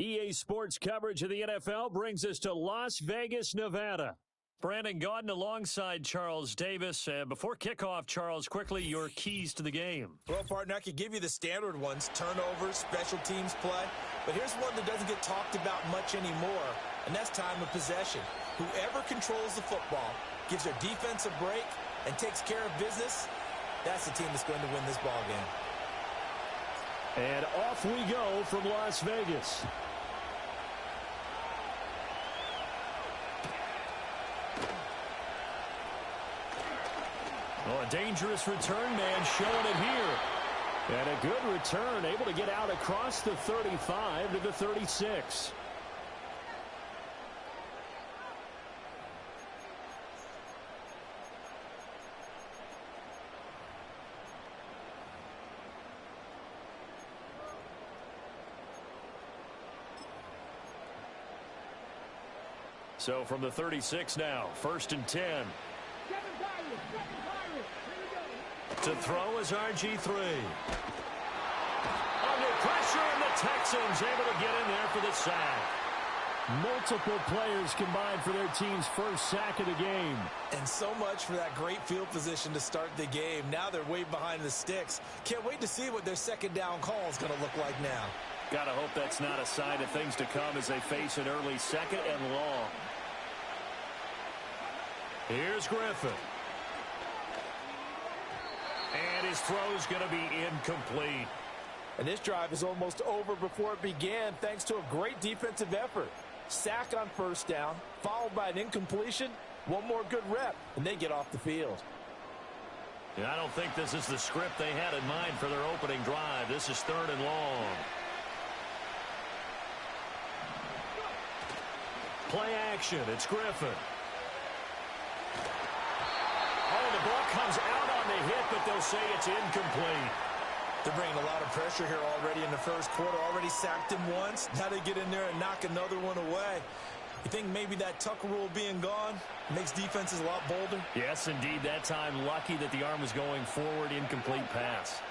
EA Sports coverage of the NFL brings us to Las Vegas, Nevada. Brandon Gaudin alongside Charles Davis. Before kickoff, Charles, quickly, your keys to the game. Well, partner, I could give you the standard ones, turnovers, special teams play. But here's one that doesn't get talked about much anymore, and that's time of possession. Whoever controls the football, gives their defense a break, and takes care of business, that's the team that's going to win this ball game. And off we go from Las Vegas. Oh, a dangerous return man showing it here. And a good return, able to get out across the 35 to the 36. So from the 36 now, 1st and 10. To throw is RG3. Under pressure, and the Texans able to get in there for the sack. Multiple players combined for their team's first sack of the game. And so much for that great field position to start the game. Now they're way behind the sticks. Can't wait to see what their second down call is going to look like now. Gotta hope that's not a sign of things to come as they face an early second and long. Here's Griffin. And his throw's going to be incomplete. And this drive is almost over before it began thanks to a great defensive effort. Sack on first down, followed by an incompletion. One more good rep, and they get off the field. Yeah, I don't think this is the script they had in mind for their opening drive. This is 3rd and long. Play action. It's Griffin. Oh, the ball comes out on the hit, but they'll say it's incomplete. They're bringing a lot of pressure here already in the first quarter. Already sacked him once. Now they get in there and knock another one away. You think maybe that tuck rule being gone makes defenses a lot bolder? Yes, indeed. That time, lucky that the arm was going forward. Incomplete pass.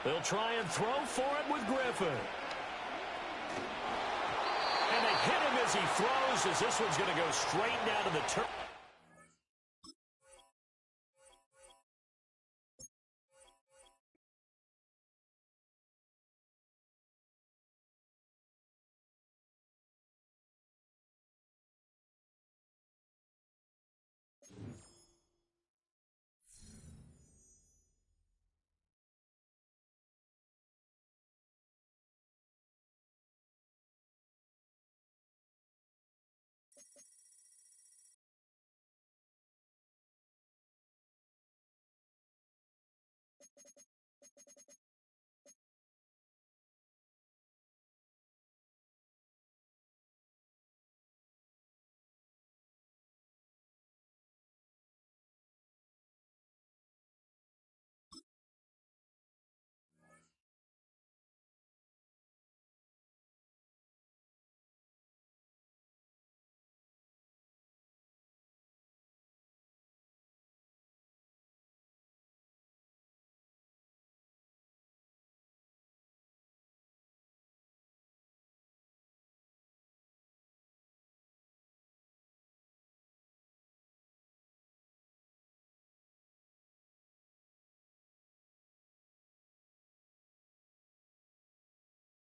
They'll try and throw for it with Griffin. And they hit him as he throws, as this one's going to go straight down to the turn.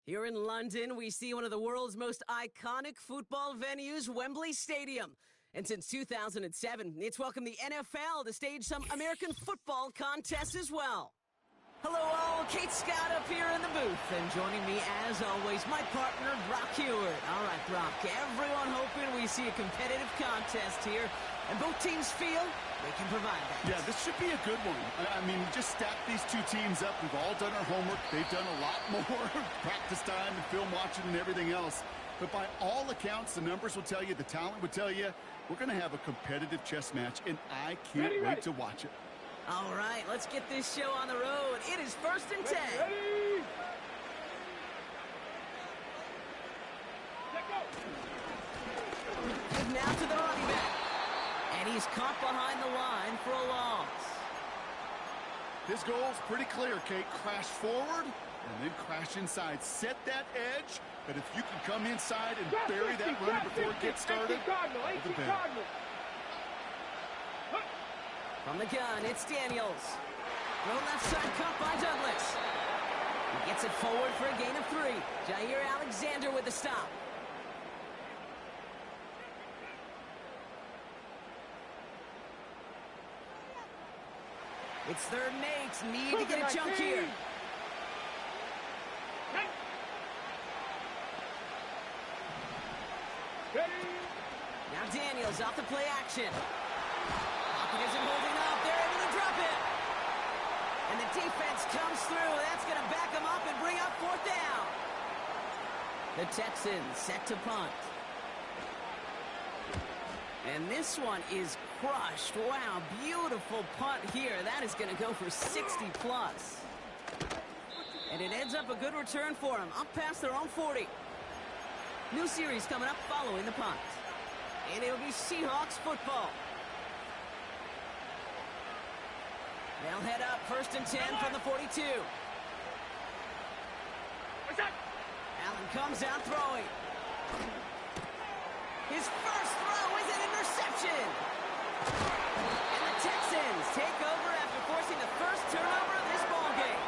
Here in London, we see one of the world's most iconic football venues, Wembley Stadium. And since 2007, it's welcomed the NFL to stage some American football contests as well. Hello all, Kate Scott up here in the booth. And joining me, as always, my partner, Brock Hewitt. All right, Brock, everyone hoping we see a competitive contest here. And both teams feel they can provide that. Yeah, this should be a good one. I mean, just stack these two teams up. We've all done our homework. They've done a lot more practice time and film watching and everything else. But by all accounts, the numbers will tell you, the talent will tell you, we're going to have a competitive chess match, and I can't wait to watch it. All right, let's get this show on the road. It is 1st and 10. Now to the running back. And he's caught behind the line for a loss. His goal's pretty clear, Kate. Crash forward and then crash inside. Set that edge, but if you can come inside and bury that runner before it gets started, the better. From the gun, it's Daniels. Throw left side cut by Douglas. He gets it forward for a gain of 3. Jair Alexander with the stop. It's 3rd and 8. Need to get a jump here. Now Daniels off the play action. Pocket isn't holding up. They're able to drop it. And the defense comes through. That's going to back them up and bring up 4th down. The Texans set to punt. And this one is crushed. Wow, beautiful punt here. That is going to go for 60+. And it ends up a good return for them, up past their own 40. New series coming up following the punt. And it'll be Seahawks football. They'll head up 1st and 10 from the 42. Allen comes out throwing. His first throw is an interception. And the Texans take over after forcing the first turnover of this ballgame.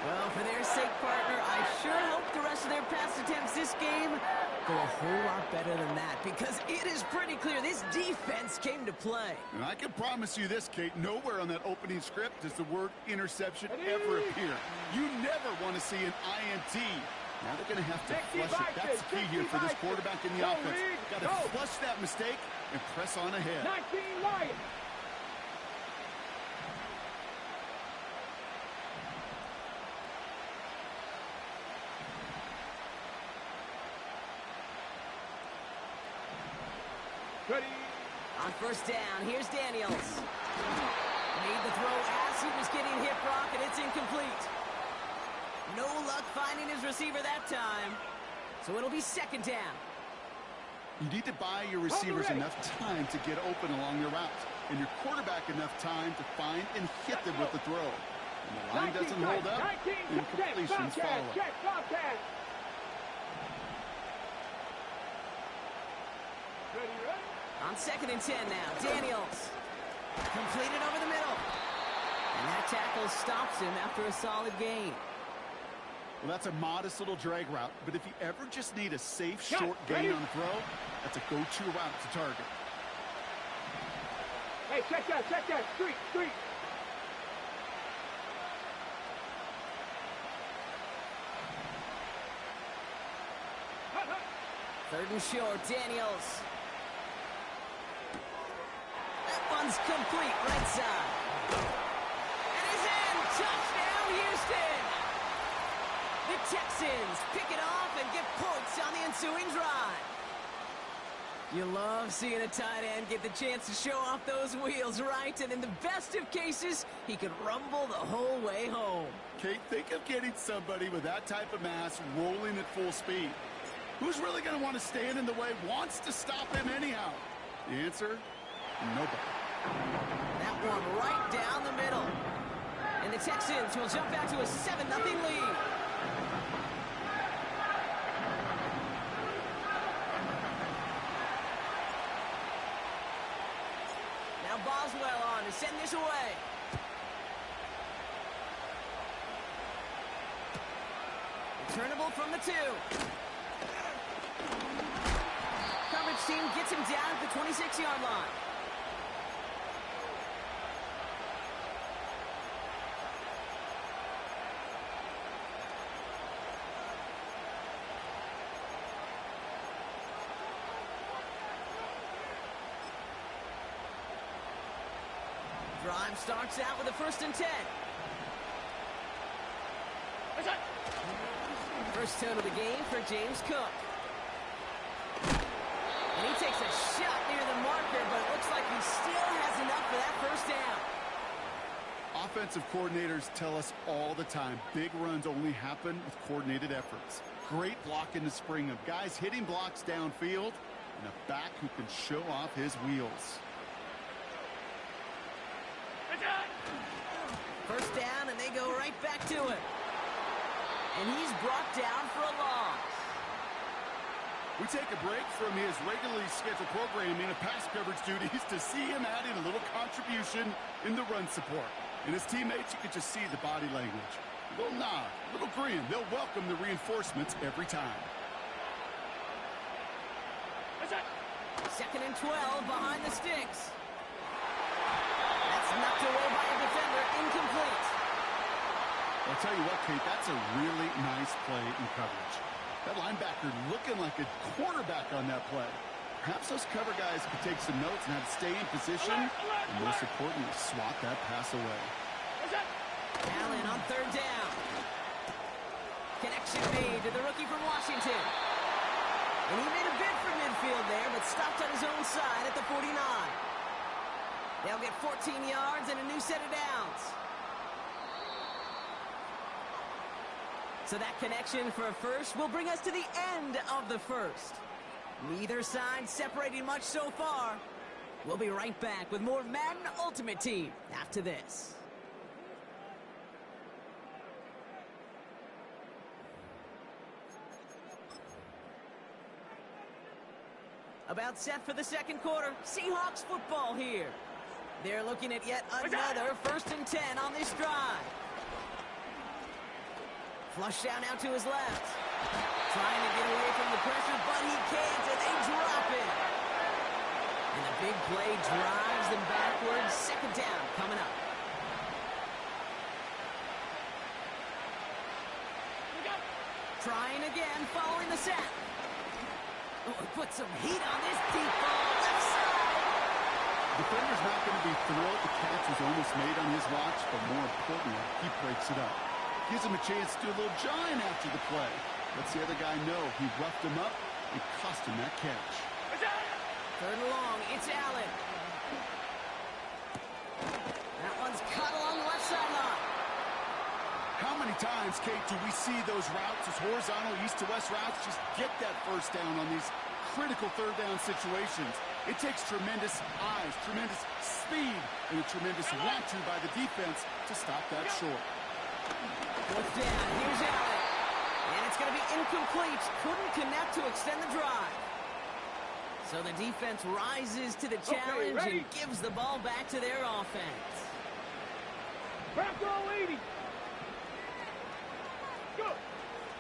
Well, for their sake, partner, I sure hope the rest of their pass attempts this game go a whole lot better than that, because it is pretty clear this defense came to play. And I can promise you this, Kate, nowhere on that opening script does the word interception ever appear. You never want to see an INT. Now they're going to have to flush it. That's the key here for this quarterback in the offense. Got to flush that mistake and press on ahead. 19 Lions. Ready. On 1st down, here's Daniels. Made the throw as he was getting hit, Brock, and it's incomplete. No luck finding his receiver that time. So it'll be 2nd down. You need to buy your receivers enough time to get open along their routes, and your quarterback enough time to find and hit them with the throw. When the line doesn't hold up, incompletions follow. On 2nd and 10 now, Daniels. Completed over the middle. And that tackle stops him after a solid gain. Well, that's a modest little drag route, but if you ever just need a safe, short gain on a throw, that's a go-to route to target. Hey, check that, street. 3rd and short, Daniels. That one's complete, right side. And he's in! Touchdown, Houston! The Texans pick it off and get points on the ensuing drive. You love seeing a tight end get the chance to show off those wheels, right? And in the best of cases, he could rumble the whole way home. Kate, think of getting somebody with that type of mass rolling at full speed. Who's really going to want to stand in the way, wants to stop him anyhow? The answer, nobody. That one right down the middle. And the Texans will jump back to a 7-0 lead. Now Boswell on to send this away. Returnable from the 2. Coverage team gets him down at the 26-yard line. Drive starts out with a 1st and 10. First tone of the game for James Cook. And he takes a shot near the marker, but it looks like he still has enough for that 1st down. Offensive coordinators tell us all the time, big runs only happen with coordinated efforts. Great block in the spring of guys hitting blocks downfield, and a back who can show off his wheels. First down, and they go right back to it. And he's brought down for a loss. We take a break from his regularly scheduled programming of pass coverage duties to see him adding a little contribution in the run support. And his teammates, you can just see the body language. A little nod, a little grin. They'll welcome the reinforcements every time. Second and 12 behind the sticks. That's knocked away by a defender, incomplete. I'll tell you what, Kate, that's a really nice play in coverage. That linebacker looking like a quarterback on that play. Perhaps those cover guys could take some notes on how to stay in position, and most importantly, swat that pass away. Allen on third down. Connection made to the rookie from Washington. And he made a bid for midfield there, but stopped on his own side at the 49. They'll get 14 yards and a new set of downs. So that connection for a first will bring us to the end of the first. Neither side separating much so far. We'll be right back with more Madden Ultimate Team after this. About set for the second quarter. Seahawks football here. They're looking at yet another 1st and 10 on this drive. Flush down out to his left. Trying to get away from the pressure, but he can't, and they drop it. And the big play drives them backwards. Second down coming up. Trying again, following the set. Oh, put some heat on this deep ball. Left side. Defender's not going to be thrilled the catch was almost made on his watch, but more importantly, he breaks it up. Gives him a chance to do a little giant after the play. Lets the other guy know he roughed him up and cost him that catch. Third and long, it's Allen. That one's cut along the left sideline. How many times, Kate, do we see those routes, those horizontal east-to-west routes, just get that first down on these critical third down situations? It takes tremendous eyes, tremendous speed, and a tremendous want-to by the defense to stop that short. Fourth down, here's Allen. And it's going to be incomplete. Couldn't connect to extend the drive. So the defense rises to the challenge and gives the ball back to their offense. Back row 80. Go.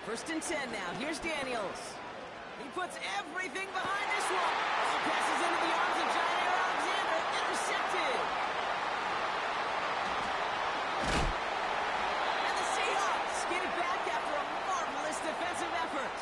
1st and 10 now. Here's Daniels. He puts everything behind this one. Ball passes into the arms of Jair Alexander. Intercepted. And the Seahawks get it back after a marvelous defensive effort.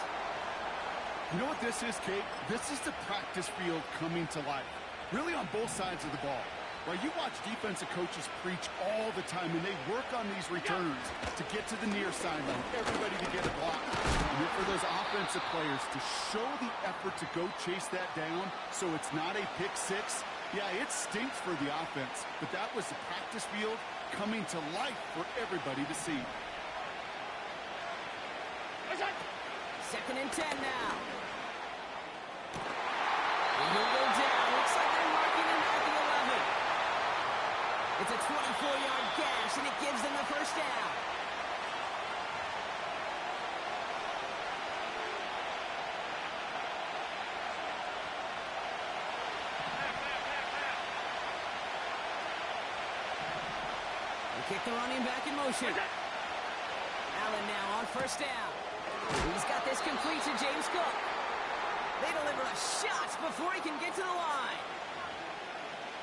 You know what this is, Kate? This is the practice field coming to life. Really on both sides of the ball. Right, you watch defensive coaches preach all the time, and they work on these returns to get to the near sideline, everybody to get a block. And then for those offensive players to show the effort to go chase that down so it's not a pick six, yeah, it stinks for the offense. But that was the practice field coming to life for everybody to see. 2nd and 10 now. And he'll go down. Looks like they're marking him at the 11. It's a 24-yard gash, and it gives them the first down. They kick the running back in motion. Allen now on 1st down. He's got this complete to James Cook. They deliver a shot before he can get to the line.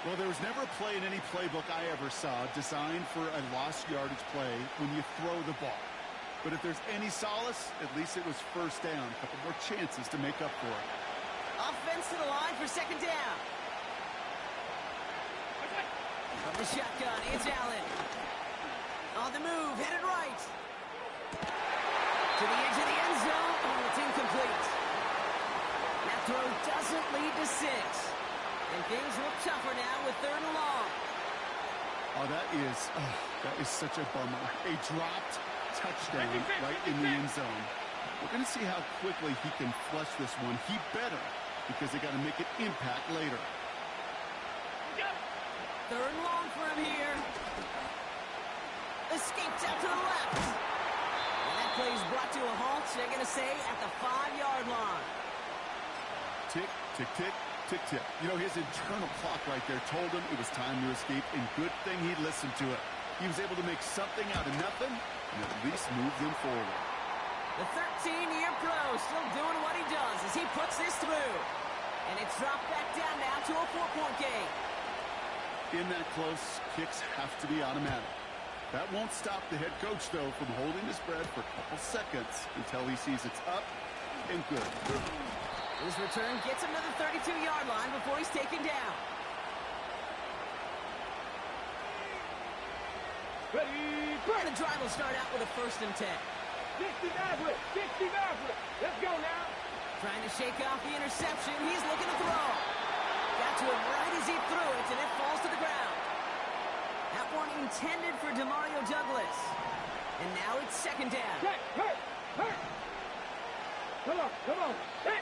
Well, there was never a play in any playbook I ever saw designed for a lost yardage play when you throw the ball. But if there's any solace, at least it was first down. A couple more chances to make up for it. Offense to the line for 2nd down. From the shotgun, it's Allen. On the move, headed right. To the edge of the end zone. Oh, it's incomplete. That throw doesn't lead to 6. And things look tougher now with 3rd and long. Oh, that is such a bummer. A dropped touchdown right in the end zone. We're going to see how quickly he can flush this one. He better, because they got to make an impact later. Third and long for him here. Escapes out to the left. And that play is brought to a halt, they're going to say, at the 5-yard line. Tick, tick, tick, tick, tick. You know, his internal clock right there told him it was time to escape, and good thing he listened to it. He was able to make something out of nothing and at least move them forward. The 13-year pro still doing what he does as he puts this through. And it's dropped back down now to a 4-point game. In that close, kicks have to be automatic. That won't stop the head coach, though, from holding his breath for a couple seconds until he sees it's up and good. His return gets him to the 32-yard line before he's taken down. Ready, And the drive will start out with a 1st and 10. 60 Maverick, 60 Maverick. Let's go now. Trying to shake off the interception. He's looking to throw. Got to him right as he threw it, and it falls to the ground. That one intended for Demario Douglas. And now it's 2nd down. Hurt. Come on. Hit.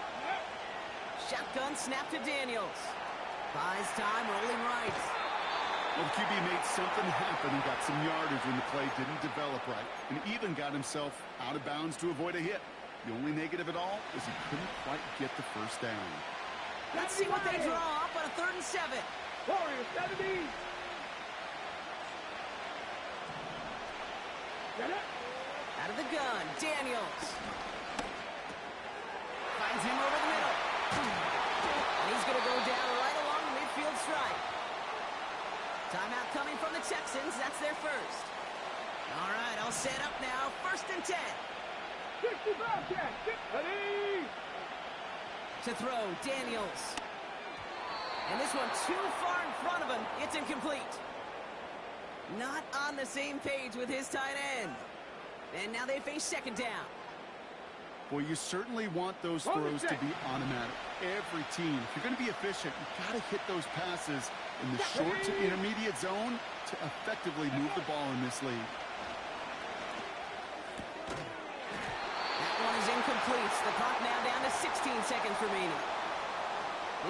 Shotgun snap to Daniels. Buys time, rolling right. Well, the QB made something happen and got some yardage when the play didn't develop right, and even got himself out of bounds to avoid a hit. The only negative at all is he couldn't quite get the 1st down. Let's see what they draw up on a 3rd and 7. Warriors 70. Get it. Out of the gun, Daniels. Finds him over the middle. And he's going to go down right along the midfield stripe. Timeout coming from the Texans. That's their first. All right, all set up now. 1st and 10. 65 catch. Ready. To throw, Daniels. And this one too far in front of him. It's incomplete. Not on the same page with his tight end. And now they face 2nd down. Well, you certainly want those throws to be automatic. Every team, if you're going to be efficient, you've got to hit those passes in the short to intermediate zone to effectively move the ball in this league. That one is incomplete. The clock now down to 16 seconds remaining.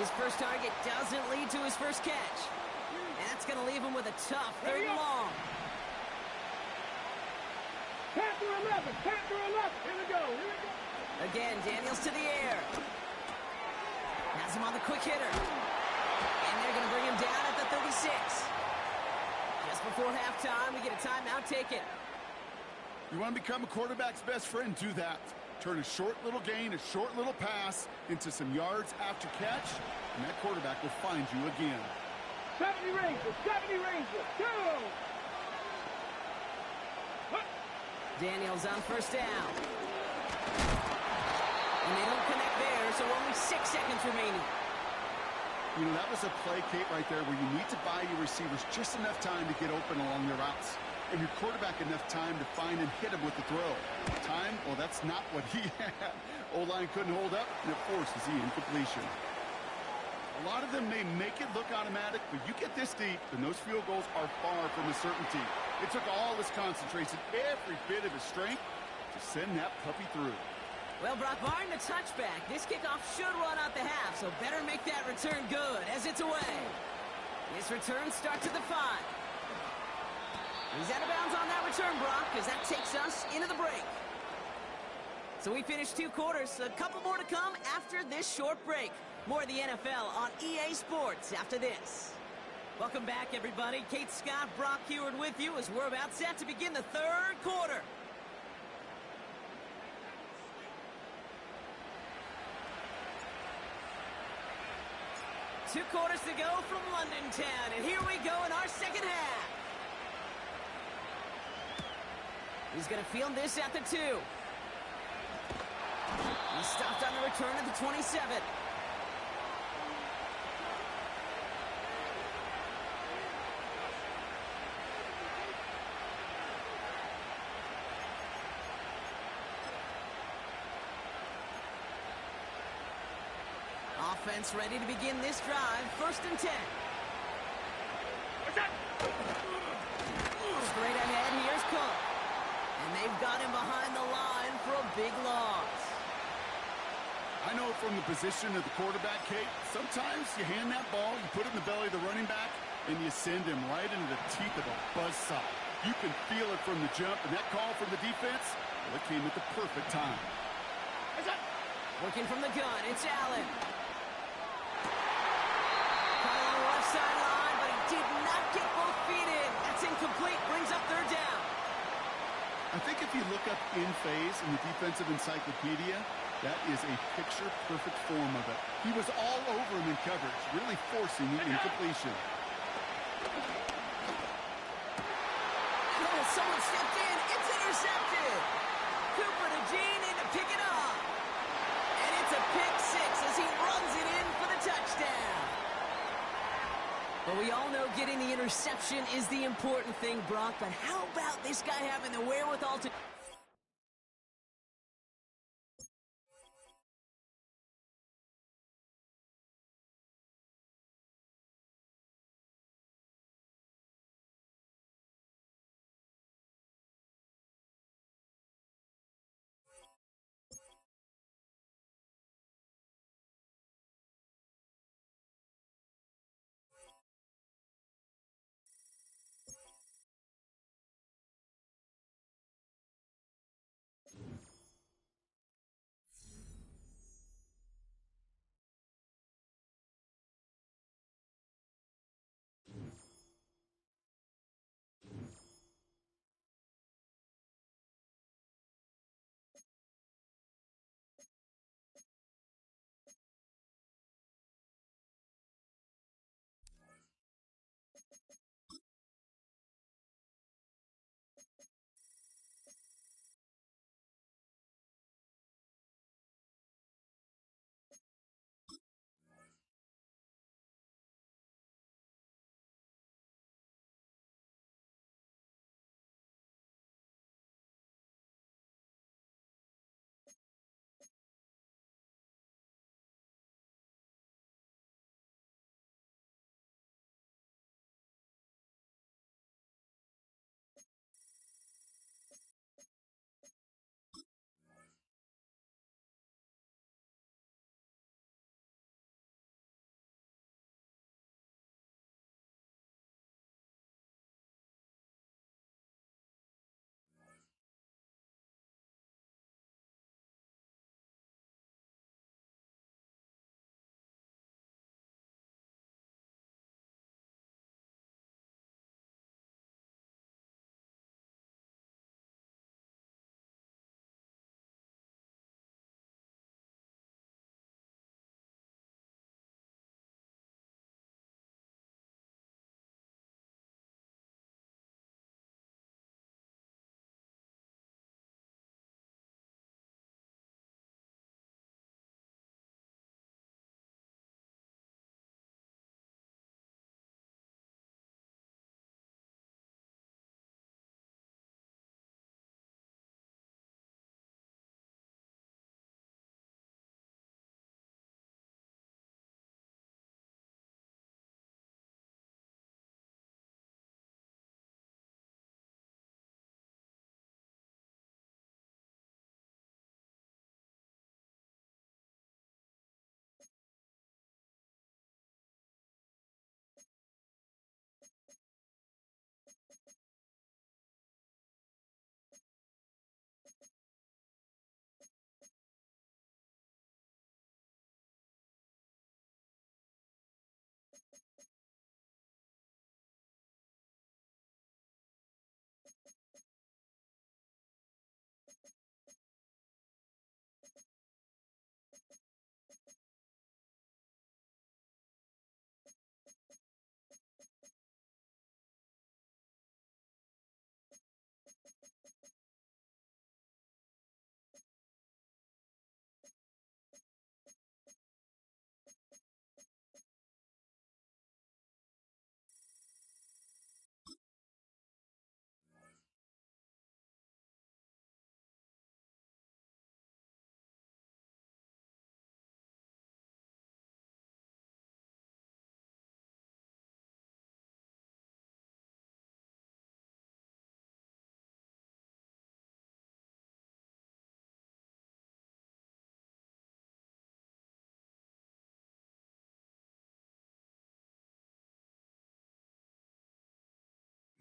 His first target doesn't lead to his first catch. And that's going to leave him with a tough 3rd and long. Panther 11. Here we go. Again, Daniels to the air. Has him on the quick hitter. And they're going to bring him down at the 36. Just before halftime, we get a timeout taken. You want to become a quarterback's best friend? Do that. Turn a short little gain, a short little pass into some yards after catch, and that quarterback will find you again. 70 Rangers. Go. Daniels on 1st down. And they don't connect there, so only 6 seconds remaining. You know, that was a play, Kate, right there where you need to buy your receivers just enough time to get open along their routes. And your quarterback enough time to find and hit him with the throw. Time? Well, that's not what he had. O-line couldn't hold up, and it forces the incompletion. A lot of them may make it look automatic, but you get this deep, and those field goals are far from a certainty. It took all his concentration, every bit of his strength, to send that puppy through. Well, Brock, barring the touchback, this kickoff should run out the half, so better make that return good as it's away. This return starts at the 5. He's out of bounds on that return, Brock, because that takes us into the break. So we finished 2 quarters. A couple more to come after this short break. More of the NFL on EA Sports after this. Welcome back, everybody. Kate Scott, Brock Heward with you as we're about set to begin the 3rd quarter. Two quarters to go from London Town, and here we go in our 2nd half. He's going to field this at the 2. He stopped on the return at the 27. Offense ready to begin this drive. 1st and 10. Straight ahead, here's Cook. And they've got him behind the line for a big loss. I know from the position of the quarterback, Kate, sometimes you hand that ball, you put it in the belly of the running back, and you send him right into the teeth of a buzzsaw. You can feel it from the jump, and that call from the defense, well, it came at the perfect time. Working from the gun, it's Allen. Caught on the left sideline, but he did not get both feet in. That's incomplete, brings up third down. I think if you look up in phase in the defensive encyclopedia, that is a picture-perfect form of it. He was all over him in coverage, really forcing the incompletion. Oh, someone stepped in. It's intercepted. Cooper to Gene in to pick it up. And it's a pick six as he runs it in for the touchdown. Well, we all know getting the interception is the important thing, Brock, but how about this guy having the wherewithal to...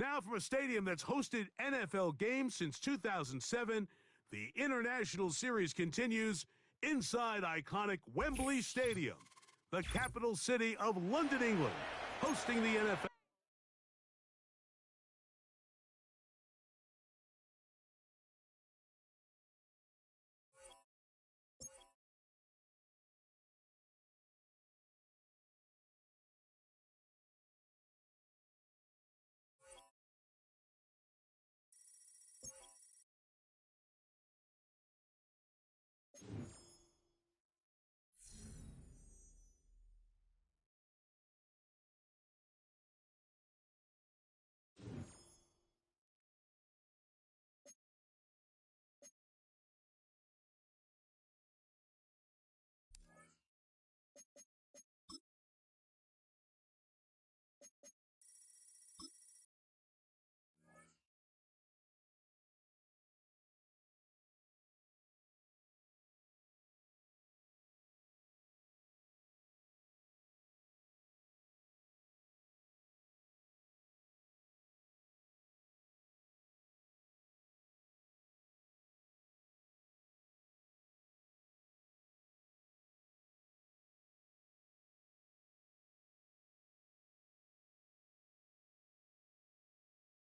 Now from a stadium that's hosted NFL games since 2007, the International Series continues inside iconic Wembley Stadium, the capital city of London, England, hosting the NFL.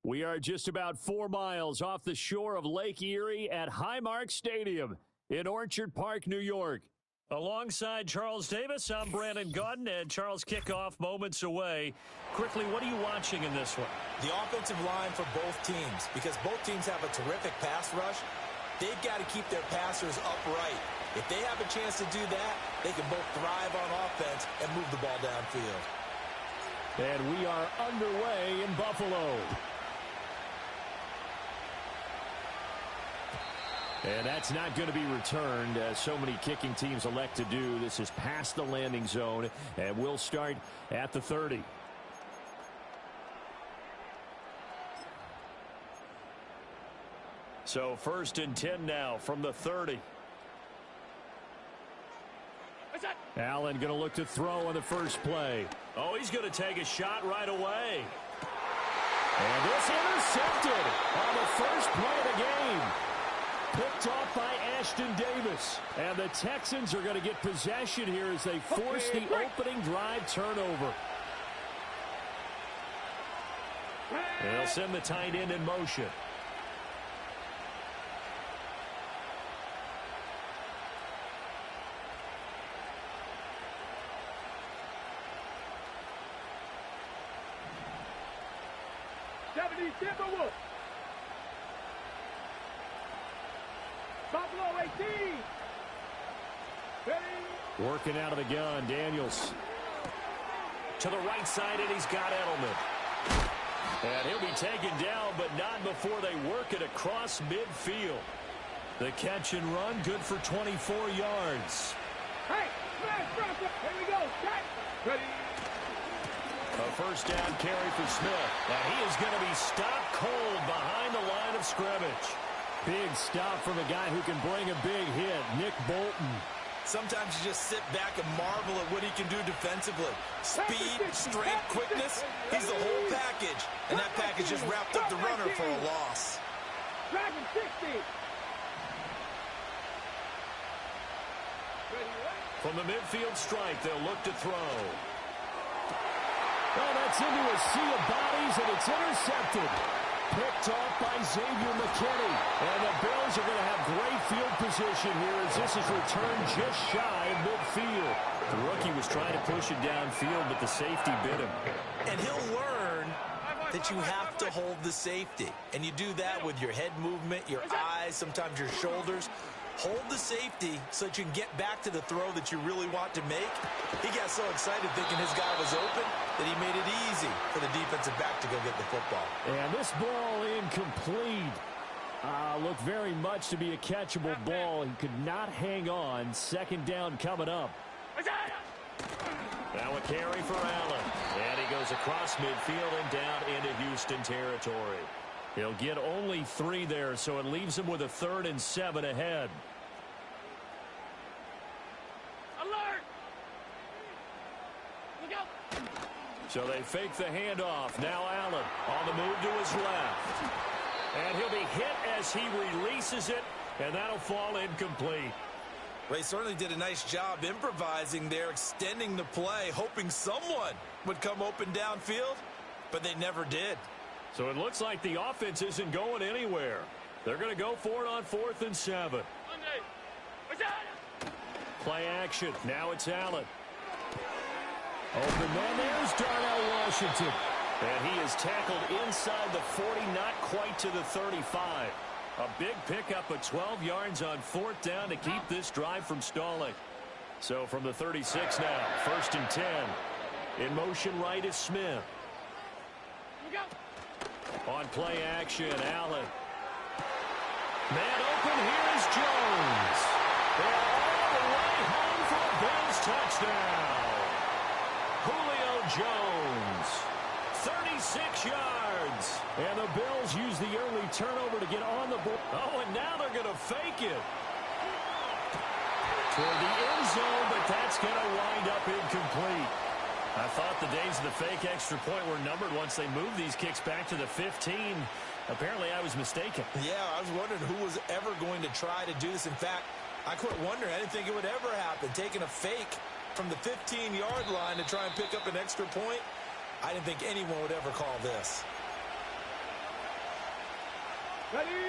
We are just about 4 miles off the shore of Lake Erie at Highmark Stadium in Orchard Park, New York. Alongside Charles Davis, I'm Brandon Gaudin, and Charles, kickoff moments away. Quickly, what are you watching in this one? The offensive line for both teams, because both teams have a terrific pass rush. They've got to keep their passers upright. If they have a chance to do that, they can both thrive on offense and move the ball downfield. And we are underway in Buffalo. And that's not going to be returned, as so many kicking teams elect to do. This is past the landing zone, and we'll start at the 30. So 1st and 10 now from the 30. Allen going to look to throw on the first play. Oh, he's going to take a shot right away. And this intercepted on the first play of the game. Picked off by Ashton Davis. And the Texans are going to get possession here as they force the opening drive turnover. And they'll send the tight end in motion. Timberwolves. Buffalo 18. Ready. Working out of the gun, Daniels. To the right side, and he's got Edelman. And he'll be taken down, but not before they work it across midfield. The catch and run, good for 24 yards. Hey, smash, drop it. Here we go. Catch. Ready. A first down carry for Smith. And he is going to be stopped cold behind the line of scrimmage. Big stop from a guy who can bring a big hit, Nick Bolton. Sometimes you just sit back and marvel at what he can do defensively. Speed, strength, quickness. He's the whole package. And that package just wrapped up the runner for a loss. Dragon 60. From the midfield stripe, they'll look to throw. Well, that's into a sea of bodies, and it's intercepted. Picked off by Xavier McKinney. And the Bills are going to have great field position here as this is returned just shy of midfield. The rookie was trying to push it downfield, but the safety bit him. And he'll learn that you have to hold the safety. And you do that with your head movement, your eyes, sometimes your shoulders. Hold the safety so that you can get back to the throw that you really want to make. He got so excited thinking his guy was open that he made it easy for the defensive back to go get the football. And this ball incomplete. Looked very much to be a catchable ball. He could not hang on. Second down coming up. Now a carry for Allen. And he goes across midfield and down into Houston territory. He'll get only 3 there, so it leaves him with a 3rd and 7 ahead. Alert! Look out! So they fake the handoff. Now Allen on the move to his left. And he'll be hit as he releases it, and that'll fall incomplete. Well, he certainly did a nice job improvising there, extending the play, hoping someone would come open downfield, but they never did. So it looks like the offense isn't going anywhere. They're going to go for it on 4th and 7. Play action. Now it's Allen. Open man. There's Darnell Washington. And he is tackled inside the 40, not quite to the 35. A big pickup of 12 yards on 4th down to keep this drive from stalling. So from the 36 now, 1st and 10. In motion right is Smith. On play action, Allen. Man open, here is Jones. They're all the way home for a Bills touchdown. Julio Jones, 36 yards. And the Bills use the early turnover to get on the board. Oh, and now they're going to fake it. Toward the end zone, but that's going to wind up incomplete. I thought the days of the fake extra point were numbered once they moved these kicks back to the 15. Apparently, I was mistaken. Yeah, I was wondering who was ever going to try to do this. In fact, I quit wondering. I didn't think it would ever happen. Taking a fake from the 15-yard line to try and pick up an extra point, I didn't think anyone would ever call this.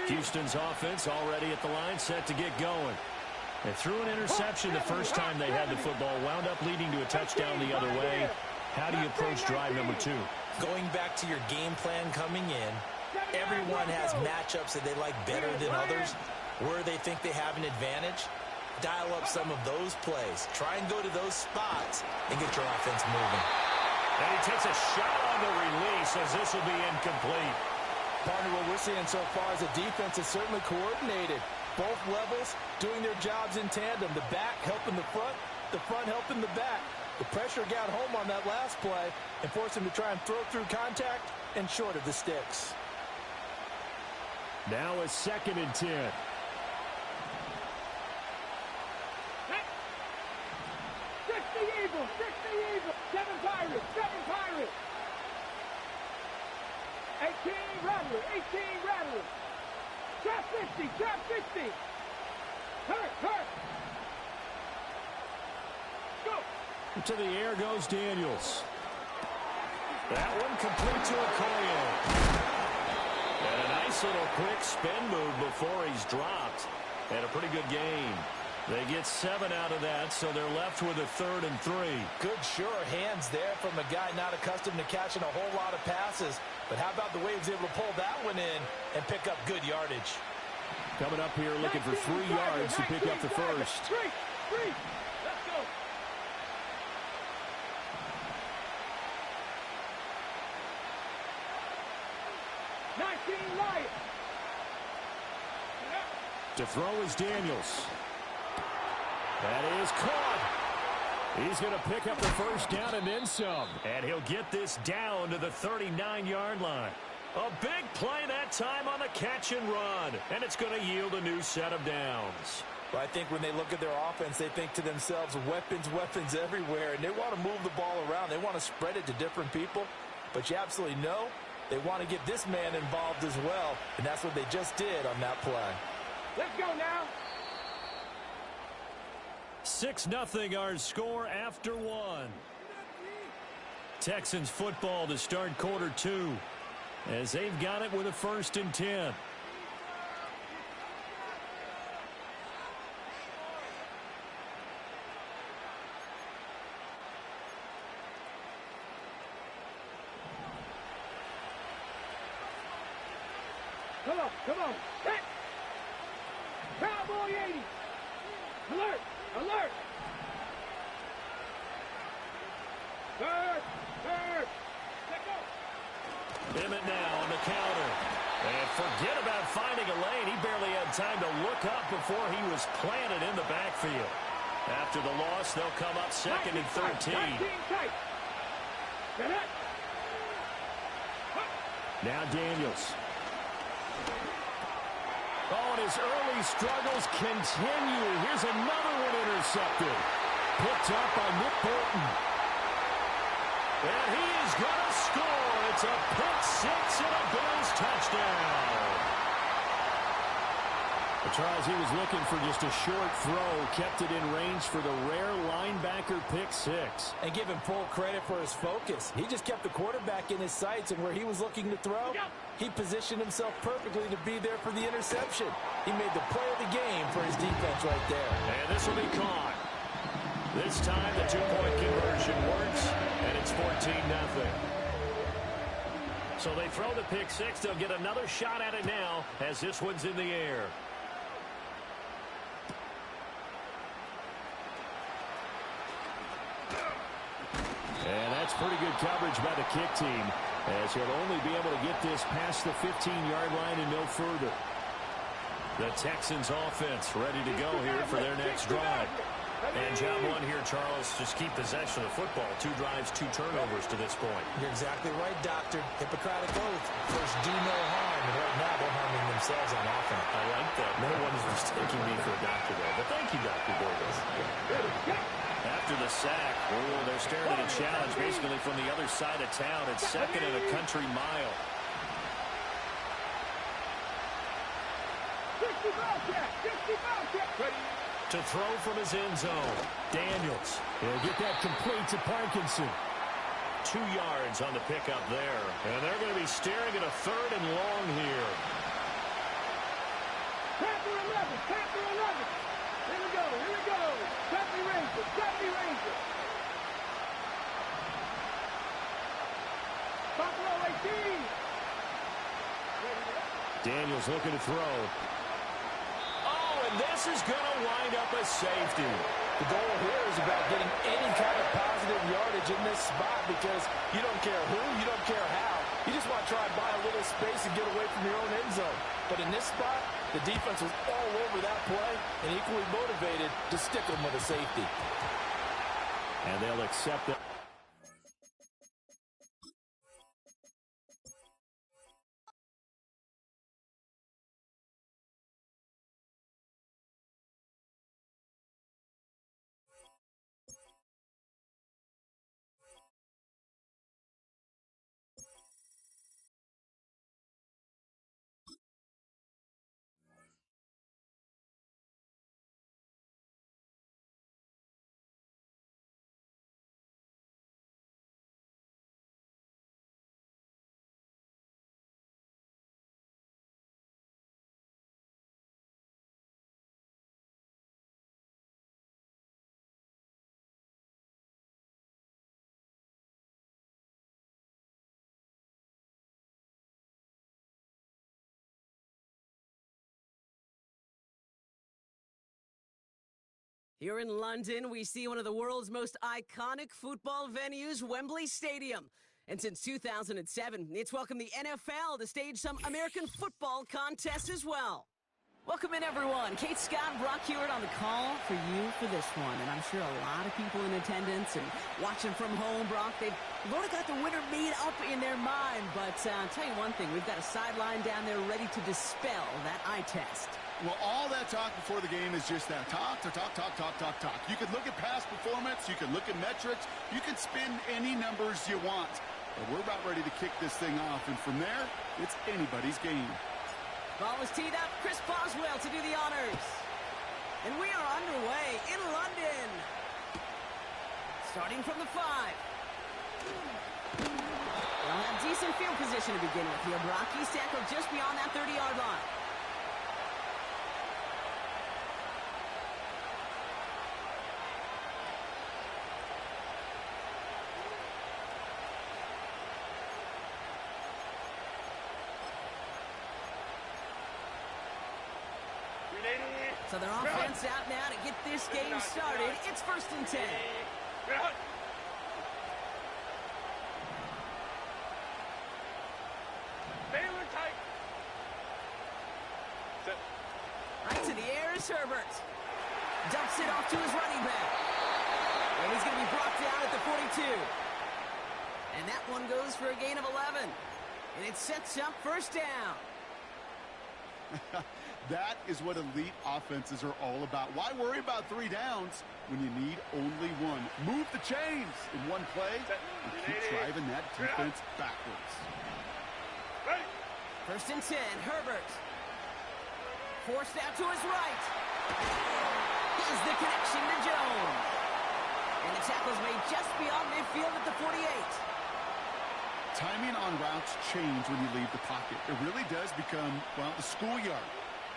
Houston's offense already at the line, set to get going. They threw an interception the first time they had the football, wound up leading to a touchdown the other way. How do you approach drive number 2? Going back to your game plan coming in, everyone has matchups that they like better than others, where they think they have an advantage. Dial up some of those plays. Try and go to those spots and get your offense moving. And he takes a shot on the release as this will be incomplete. Partner, what we're seeing so far is the defense is certainly coordinated. Both levels doing their jobs in tandem. The back helping the front helping the back. The pressure got home on that last play and forced him to try and throw through contact and short of the sticks. Now a 2nd and 10. Fix the Eagles! Fix the Eagles! 7 Pirates! 7 Pirates! 18 Rattlers! 18 Rattlers! Trap 50! Trap 50! Hurt! Hurt! Go! To the air goes Daniels. That one complete to Okoye. And a nice little quick spin move before he's dropped. And a pretty good game. They get 7 out of that, so they're left with a 3rd and 3. Good sure hands there from a guy not accustomed to catching a whole lot of passes. But how about the way he was able to pull that one in and pick up good yardage? Coming up here looking for 3 yards to pick up the first. 3! Let's go! Lions. To throw is Daniels. That is caught. He's going to pick up the first down and then some. And he'll get this down to the 39-yard line. A big play that time on the catch and run. And it's going to yield a new set of downs. Well, I think when they look at their offense, they think to themselves, weapons everywhere. And they want to move the ball around. They want to spread it to different people. But you absolutely know they want to get this man involved as well. And that's what they just did on that play. Let's go now. 6-0 our score after 1. Texans football to start quarter 2 as they've got it with a 1st and 10. Come on. Hit. Cowboy 80. Alert. Third. Let go. Emmett now on the counter. And forget about finding a lane. He barely had time to look up before he was planted in the backfield. After the loss, they'll come up 2nd and 13. 19 tight. Now Daniels. Oh, and his early struggles continue. Here's another one intercepted. Picked up by Nick Bolton. And he is going to score. It's a pick six and a Bills touchdown. Charles, he was looking for just a short throw, kept it in range for the rare linebacker pick six. And give him full credit for his focus. He just kept the quarterback in his sights, and where he was looking to throw, he positioned himself perfectly to be there for the interception. He made the play of the game for his defense right there. And this will be caught. This time the two-point conversion works, and it's 14-0. So they throw the pick six. They'll get another shot at it now as this one's in the air. And that's pretty good coverage by the kick team, as he'll only be able to get this past the 15-yard line and no further. The Texans offense ready to go here for their next drive. And job one here, Charles, just keep possession of the football. 2 drives, 2 turnovers to this point. You're exactly right, Doctor. Hippocratic oath. First, do no harm. And right now, they're harming themselves on offense. I like that. No one is mistaking me for a doctor there. But thank you, Dr. Borges. After the sack, they're staring at a challenge basically from the other side of town. It's second and a country mile. 60 ball check. 60 ball check. Ready. To throw from his end zone. Daniels. He'll get that complete to Parkinson. 2 yards on the pickup there. And they're going to be staring at a 3rd and long here. Panther 11. Panther 11. Here we go. Here we go. 70 Rangers. 70 Rangers. Buffalo 18. Daniels looking to throw. This is going to wind up a safety. The goal here is about getting any kind of positive yardage in this spot, because you don't care who, you don't care how. You just want to try and buy a little space and get away from your own end zone. But in this spot, the defense was all over that play and equally motivated to stick them with a safety. And they'll accept it. Here in London, we see one of the world's most iconic football venues, Wembley Stadium. And since 2007, it's welcomed the NFL to stage some American football contests as well. Welcome in, everyone. Kate Scott, Brock Hewitt on the call for you for this one. And I'm sure a lot of people in attendance and watching from home, Brock, they've already got the winner made up in their mind. But I'll tell you one thing, we've got a sideline down there ready to dispel that eye test. Well, all that talk before the game is just that. Talk. You can look at past performance. You can look at metrics. You can spin any numbers you want. But we're about ready to kick this thing off. And from there, it's anybody's game. Ball is teed up. Chris Boswell to do the honors. And we are underway in London. Starting from the 5. They'll have decent field position to begin with here. Brock, he's tackled just beyond that 30-yard line. So their offense out now to get this game started. It's 1st and 10. Right to the air is Herbert. Dumps it off to his running back. And he's going to be brought down at the 42. And that one goes for a gain of 11. And it sets up 1st down. That is what elite offenses are all about. Why worry about 3 downs when you need only 1? Move the chains in one play and keep driving that defense backwards. First and 10, Herbert. Forced out to his right. Here's the connection to Jones. And the tackle's made just beyond midfield at the 48. Timing on routes change when you leave the pocket. It really does become, well, the schoolyard.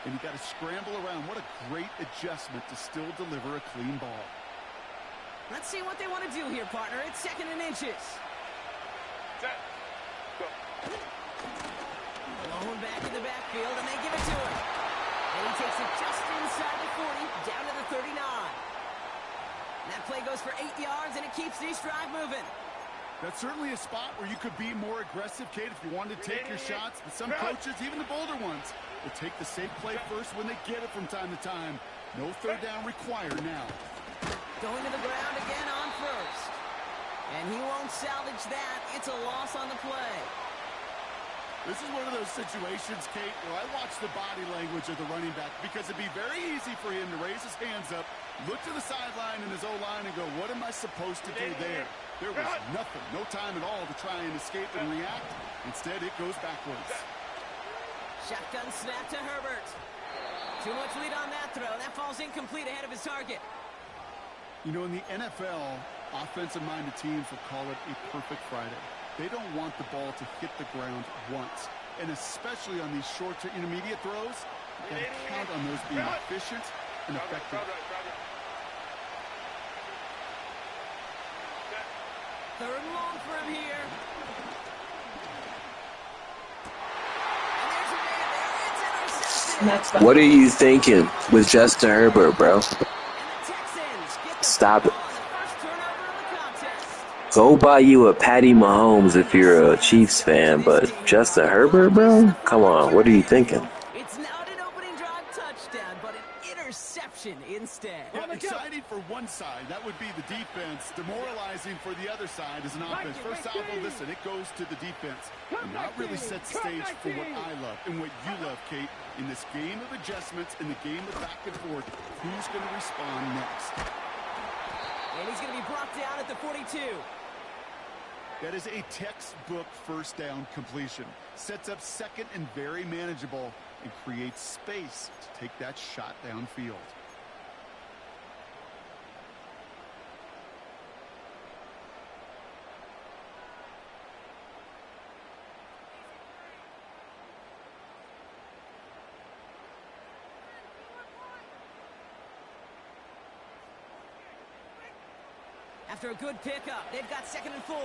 And you got to scramble around. What a great adjustment to still deliver a clean ball. Let's see what they want to do here, partner. It's 2nd and inches. Set. Go. Blown back in the backfield, and they give it to him. And he takes it just inside the 40, down to the 39. That play goes for 8 yards, and it keeps this drive moving. That's certainly a spot where you could be more aggressive, Kate, if you wanted to take your shots. But some coaches, even the bolder ones, will take the safe play first when they get it from time to time. No 3rd down required now. Going to the ground again on first. And he won't salvage that. It's a loss on the play. This is one of those situations, Kate, where I watch the body language of the running back because it'd be very easy for him to raise his hands up, look to the sideline and his O-line and go, what am I supposed to do there? There was nothing, no time at all to try and escape and react. Instead, it goes backwards. Shotgun snap to Herbert. Too much lead on that throw. That falls incomplete ahead of his target. You know, in the NFL, offensive-minded teams will call it a perfect Friday. They don't want the ball to hit the ground once. And especially on these short to intermediate throws, you got to count on those being efficient and effective. 3rd and long for him here. And there's a man there. It's intercepted. What are you thinking with Justin Herbert, bro? And the Texans get the Stop it. ball on the first turnover of the contest. Go buy you a Patty Mahomes if you're a Chiefs fan, but Justin Herbert, bro? Come on, what are you thinking? It's not an opening drive touchdown, but an interception instead. Yeah, exciting for one side. That would be the defense. Demoralizing for the other side as an offense. First salvo, listen, it goes to the defense. And that really sets the stage for what I love and what you love, Kate. In this game of adjustments, in the game of back and forth, who's going to respond next? And he's going to be brought down at the 42. That is a textbook first down completion. Sets up 2nd and very manageable and creates space to take that shot downfield. After a good pickup, they've got 2nd and 4.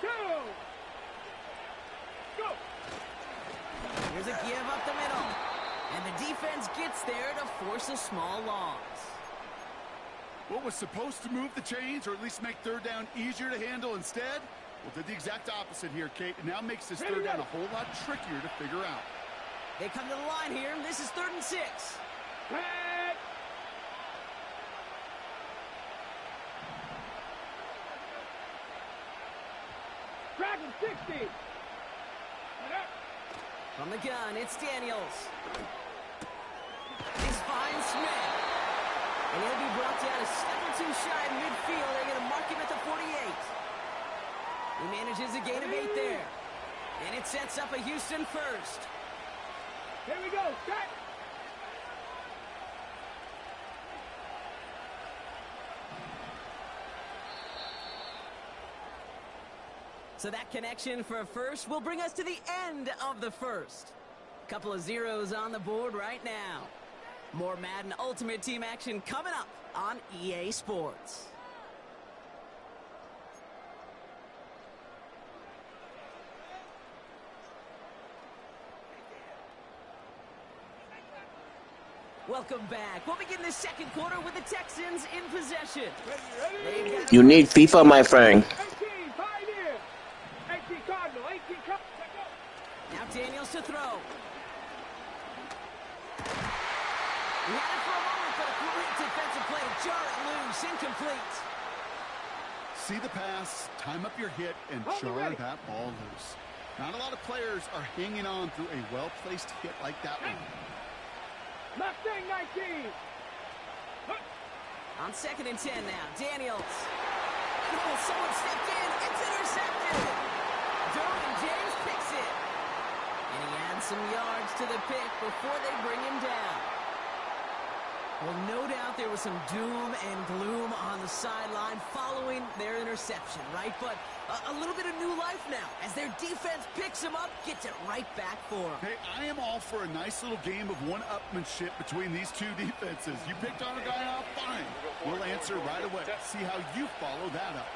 Go! Go! Here's a give up the middle. And the defense gets there to force a small loss. What was supposed to move the chains or at least make 3rd down easier to handle instead? Well, did the exact opposite here, Kate. It now makes this 3rd down a whole lot trickier to figure out. They come to the line here. This is 3rd and 6. Head! Dragon 60! From the gun, it's Daniels. He's fine Smith. And he'll be brought down a step or two shy of midfield. They're going to mark him at the 48. He manages a gain of 8 there. And it sets up a Houston first. Here we go, set! So that connection for a first will bring us to the end of the first. Couple of zeros on the board right now. More Madden Ultimate Team action coming up on EA Sports. Welcome back. We'll begin the 2nd quarter with the Texans in possession. Ready? You need FIFA, my friend. 18, Pioneer! 18 Cardinal, 18 Cardinal. Now Daniels to throw. He had it for a moment, but a great defensive play to jar it loose, incomplete. See the pass, time up your hit, and jar that ball loose. Not a lot of players are hanging on through a well-placed hit like that one. Mustang 19. On 2nd and 10 now, Daniels. Oh, someone stepped in. It's intercepted. Derwin James picks it. And he adds some yards to the pick before they bring him down. Well, no doubt there was some doom and gloom on the sideline following their interception, right? But a little bit of new life now as their defense picks him up, gets it right back for him. Hey, I am all for a nice little game of one-upmanship between these two defenses. You picked our guy out, fine. We'll answer right away. See how you follow that up.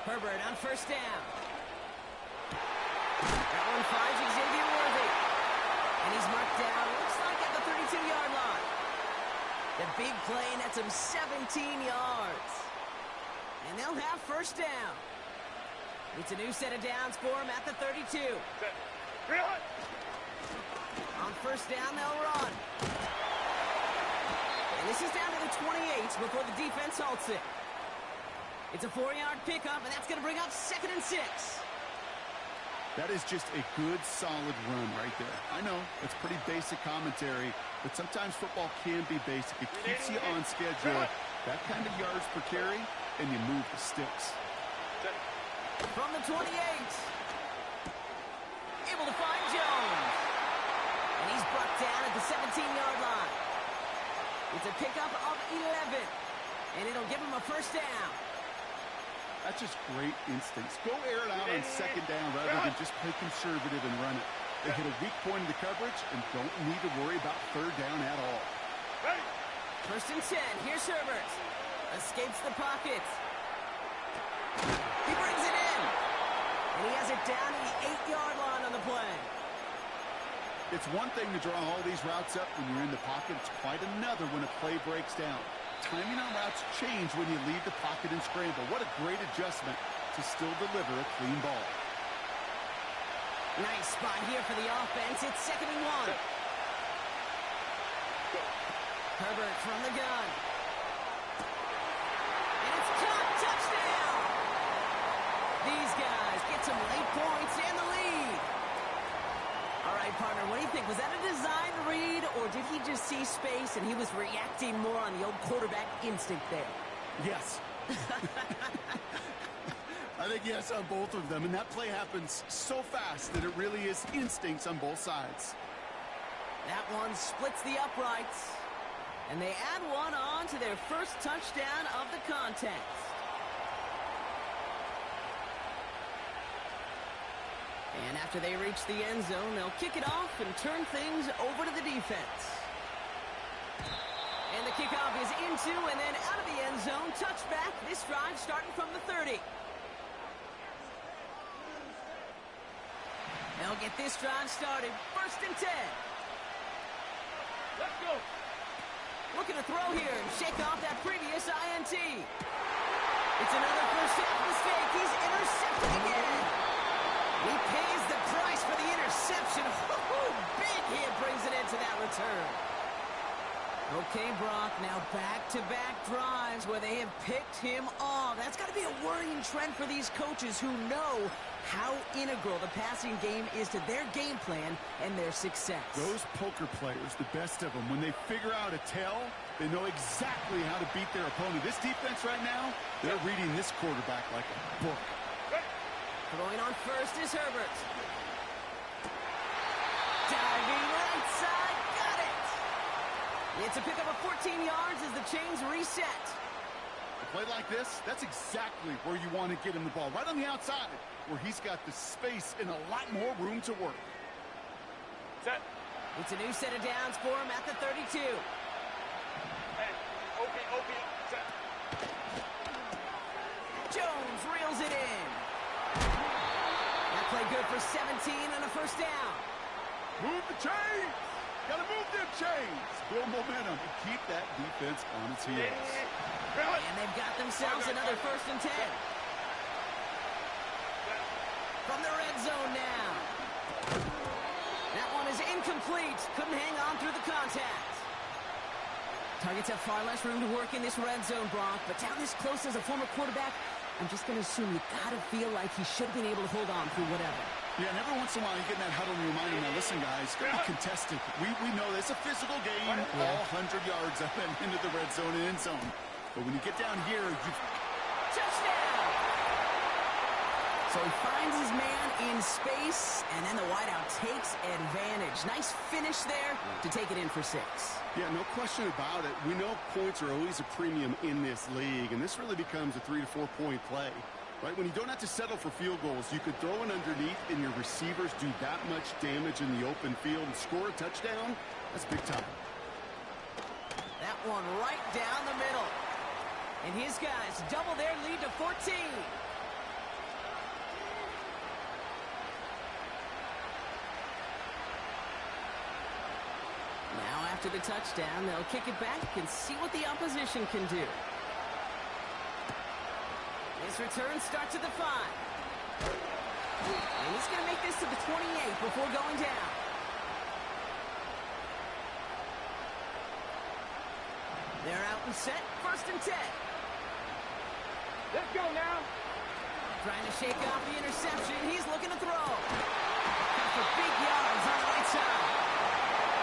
Herbert on 1st down. That one finds Xavier Worthy. And he's marked down, looks like at the 32-yard line. The big play nets him 17 yards. And they'll have 1st down. It's a new set of downs for him at the 32. On 1st down, they'll run. And this is down to the 28 before the defense halts it. It's a 4-yard pickup, and that's going to bring up 2nd and 6. That is just a good, solid run right there. I know, it's pretty basic commentary, but sometimes football can be basic. It keeps you on schedule, that kind of yards per carry, and you move the sticks. From the 28. Able to find Jones. And he's brought down at the 17-yard line. It's a pickup of 11. And it'll give him a 1st down. That's just great instincts. Go air it out on 2nd down rather than just play conservative and run it. They hit a weak point in the coverage and don't need to worry about 3rd down at all. 1st and 10. Here's Herbert. Escapes the pocket. He brings it in. And he has it down to the 8-yard line on the play. It's one thing to draw all these routes up when you're in the pocket. It's quite another when a play breaks down. Timing on routes change when you leave the pocket and scramble. What a great adjustment to still deliver a clean ball. Nice spot here for the offense. It's 2nd and 1. Herbert from the gun. And it's caught. Touchdown! These guys get some late points and the lead. All right, partner, what do you think? Was that a design read, or did he just see space and he was reacting more on the old quarterback instinct there? Yes. I think yes on both of them, and that play happens so fast that it really is instincts on both sides. That one splits the uprights, and they add one on to their 1st touchdown of the contest. And after they reach the end zone, they'll kick it off and turn things over to the defense. And the kickoff is into and then out of the end zone. Touchback. This drive starting from the 30. They'll get this drive started. 1st and 10. Let's go. Looking to throw here and shake off that previous INT. It's another 1st half mistake. He's intercepted again. He pays the price for the interception. Big hit brings it into that return. Okay, Brock, now back-to-back drives where they have picked him off. That's got to be a worrying trend for these coaches who know how integral the passing game is to their game plan and their success. Those poker players, the best of them, when they figure out a tell, they know exactly how to beat their opponent. This defense right now, they're reading this quarterback like a book. Throwing on 1st is Herbert. Diving right side, got it! It's a pickup of 14 yards as the chains reset. A play like this, that's exactly where you want to get him the ball. Right on the outside, where he's got the space and a lot more room to work. Set. It's a new set of downs for him at the 32. Hey, OP, set. Jones reels it in. That play good for 17 and a 1st down. Move the chains! Gotta move them chains! Build momentum and keep that defense on its heels. And they've got themselves another 1st and 10. From the red zone now. That one is incomplete. Couldn't hang on through the contact. Targets have far less room to work in this red zone, Brock, but down this close as a former quarterback, I'm just going to assume you got to feel like he should have been able to hold on through whatever. Yeah, and every once in a while you get in that huddle and you remind him, now listen, guys, it's going to be contested. We know this. A physical game, all 100 yards up and into the red zone and end zone. But when you get down here, Touchdown! So he finds his man in space, and then the wideout takes advantage. Nice finish there to take it in for 6. Yeah, no question about it. We know points are always a premium in this league, and this really becomes a 3 to 4 point play. Right, when you don't have to settle for field goals, you could throw it underneath and your receivers do that much damage in the open field and score a touchdown. That's big time. That one right down the middle. And his guys double their lead to 14. Now after the touchdown, they'll kick it back and see what the opposition can do. His return starts at the 5. And he's going to make this to the 28 before going down. They're out and set. 1st and 10. Let's go now. Trying to shake off the interception. He's looking to throw. Got for big yards on the right side.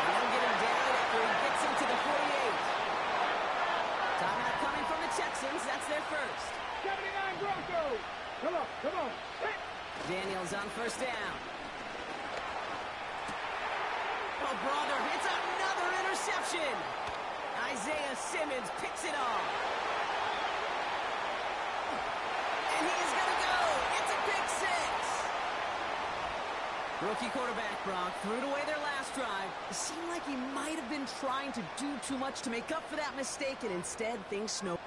And they'll get him down after he gets into the 48. Timeout coming from the Texans. That's their first. 79 Broncos. Come on, come on. Hey. Daniels on 1st down. Oh, brother, it's another interception. Isaiah Simmons picks it off. And he is going to go. It's a pick 6. Rookie quarterback Brock threw it away their last drive. It seemed like he might have been trying to do too much to make up for that mistake, and instead things snowballed.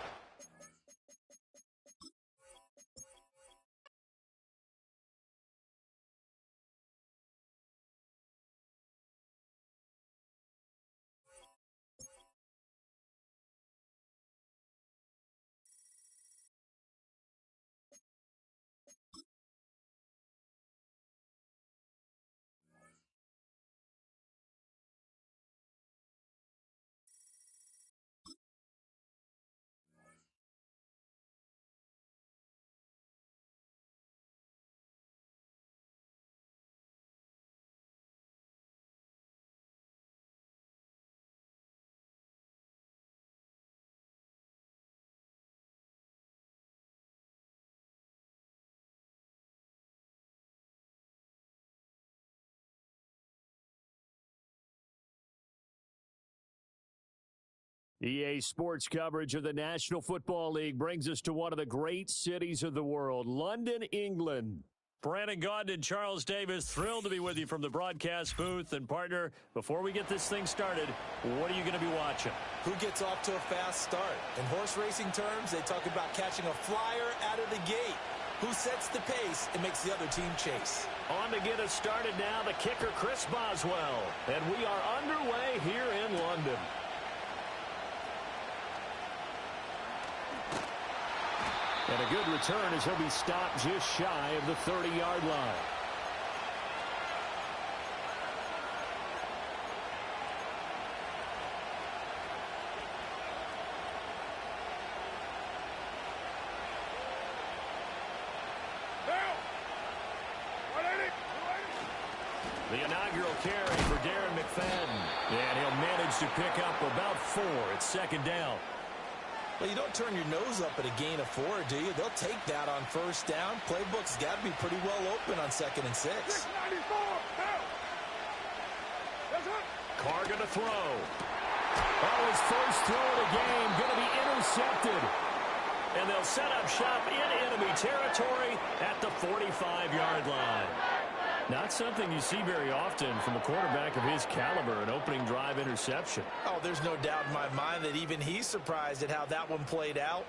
EA Sports coverage of the National Football League brings us to one of the great cities of the world, London, England. Brandon Gaudin and Charles Davis, thrilled to be with you from the broadcast booth. And, partner, before we get this thing started, what are you going to be watching? Who gets off to a fast start? In horse racing terms, they talk about catching a flyer out of the gate. Who sets the pace and makes the other team chase? On to get us started now, the kicker, Chris Boswell. And we are underway here in London. And a good return as he'll be stopped just shy of the 30-yard line. The inaugural carry for Darren McFadden. And he'll manage to pick up about 4 at 2nd down. Well, you don't turn your nose up at a gain of 4, do you? They'll take that on 1st down. Playbook's got to be pretty well open on 2nd and 6. 694. Carr going to throw. Oh, his first throw of the game going to be intercepted. And they'll set up shop in enemy territory at the 45-yard line. Not something you see very often from a quarterback of his caliber, an opening drive interception. Oh, there's no doubt in my mind that even he's surprised at how that one played out.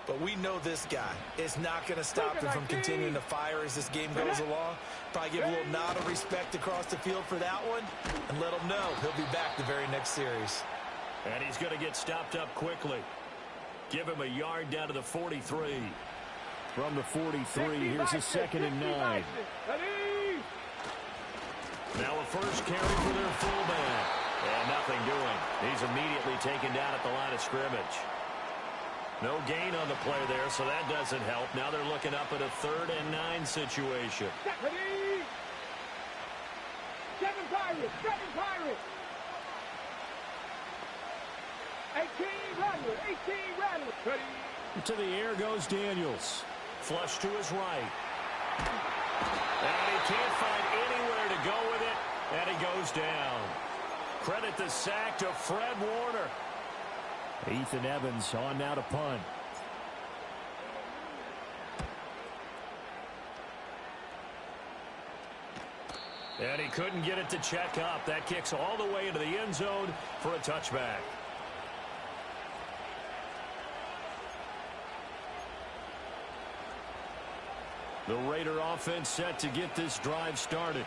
But we know this guy is not going to stop him from continuing to fire as this game goes along. Probably give a little nod of respect across the field for that one and let him know he'll be back the very next series. And he's going to get stopped up quickly. Give him a yard down to the 43. From the 43, here's a 2nd and 9. Now a first carry for their fullback. And nothing nothing doing. He's immediately taken down at the line of scrimmage. No gain on the play there, so that doesn't help. Now they're looking up at a 3rd and 9 situation. Ready? 7 Pirates, 7 Pirates. 18 Rattlers, 18 Rattlers. Ready? To the air goes Daniels. Flush to his right. And he can't find anywhere to go with it, and he goes down. Credit the sack to Fred Warner. Ethan Evans on now to punt. And he couldn't get it to check up. That kicks all the way into the end zone for a touchback. The Raider offense set to get this drive started.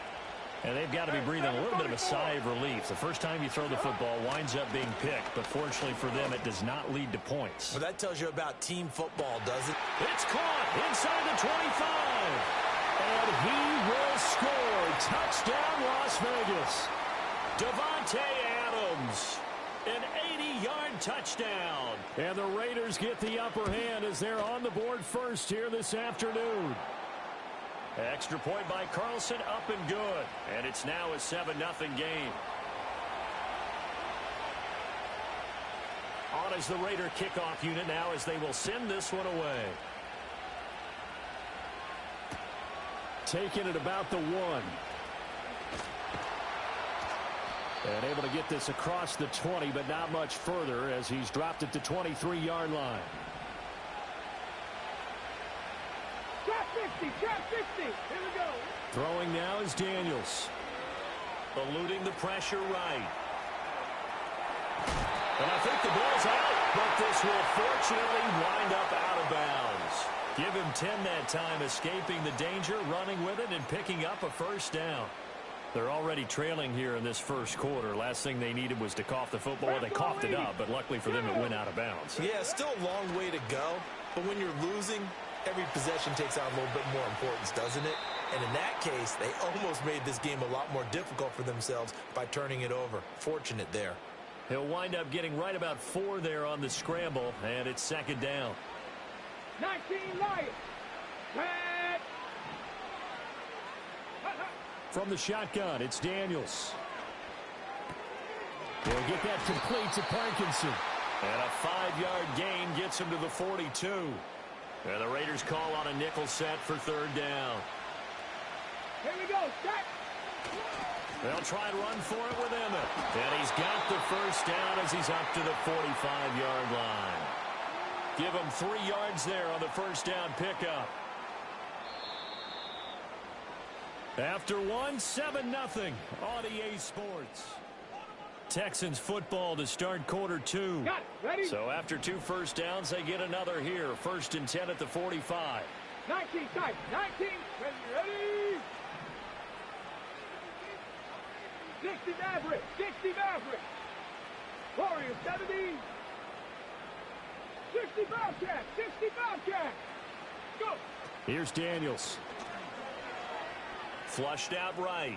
And they've got to be breathing a little bit of a sigh of relief. The first time you throw the football winds up being picked, but fortunately for them, it does not lead to points. Well, that tells you about team football, doesn't it? It's caught inside the 25. And he will score. Touchdown, Las Vegas. Devontae Adams. An 80-yard touchdown. And the Raiders get the upper hand as they're on the board first here this afternoon. Extra point by Carlson, up and good. And it's now a 7-0 game. On is the Raider kickoff unit now as they will send this one away. Taking it about the 1. And able to get this across the 20, but not much further as he's dropped it to 23-yard line. Trap 50, trap 50. Here we go. Throwing now is Daniels. Eluding the pressure right. And I think the ball's out, but this will fortunately wind up out of bounds. Give him 10 that time, escaping the danger, running with it, and picking up a first down. They're already trailing here in this first quarter. Last thing they needed was to cough the football. They coughed it up, but luckily for them, it went out of bounds. Yeah, still a long way to go, but when you're losing, every possession takes on a little bit more importance, doesn't it? And in that case, they almost made this game a lot more difficult for themselves by turning it over. Fortunate there. He'll wind up getting right about 4 there on the scramble, and it's 2nd down. 19 Lions. Red. From the shotgun, it's Daniels. He'll get that complete to Parkinson. And a 5-yard gain gets him to the 42. And the Raiders call on a nickel set for 3rd down. Here we go. Set. They'll try and run for it with Emmett. And he's got the first down as he's up to the 45-yard line. Give him 3 yards there on the first down pickup. After 1, 7-0 on EA Sports. Texans football to start quarter 2. Got it. Ready? So after 2 first downs, they get another here. 1st and 10 at the 45. 19 tight. 19. Ready. 60 Maverick. 60 Maverick. Warrior 70. 60 Bobcat. 60 Bobcat. Go. Here's Daniels. Flushed out right.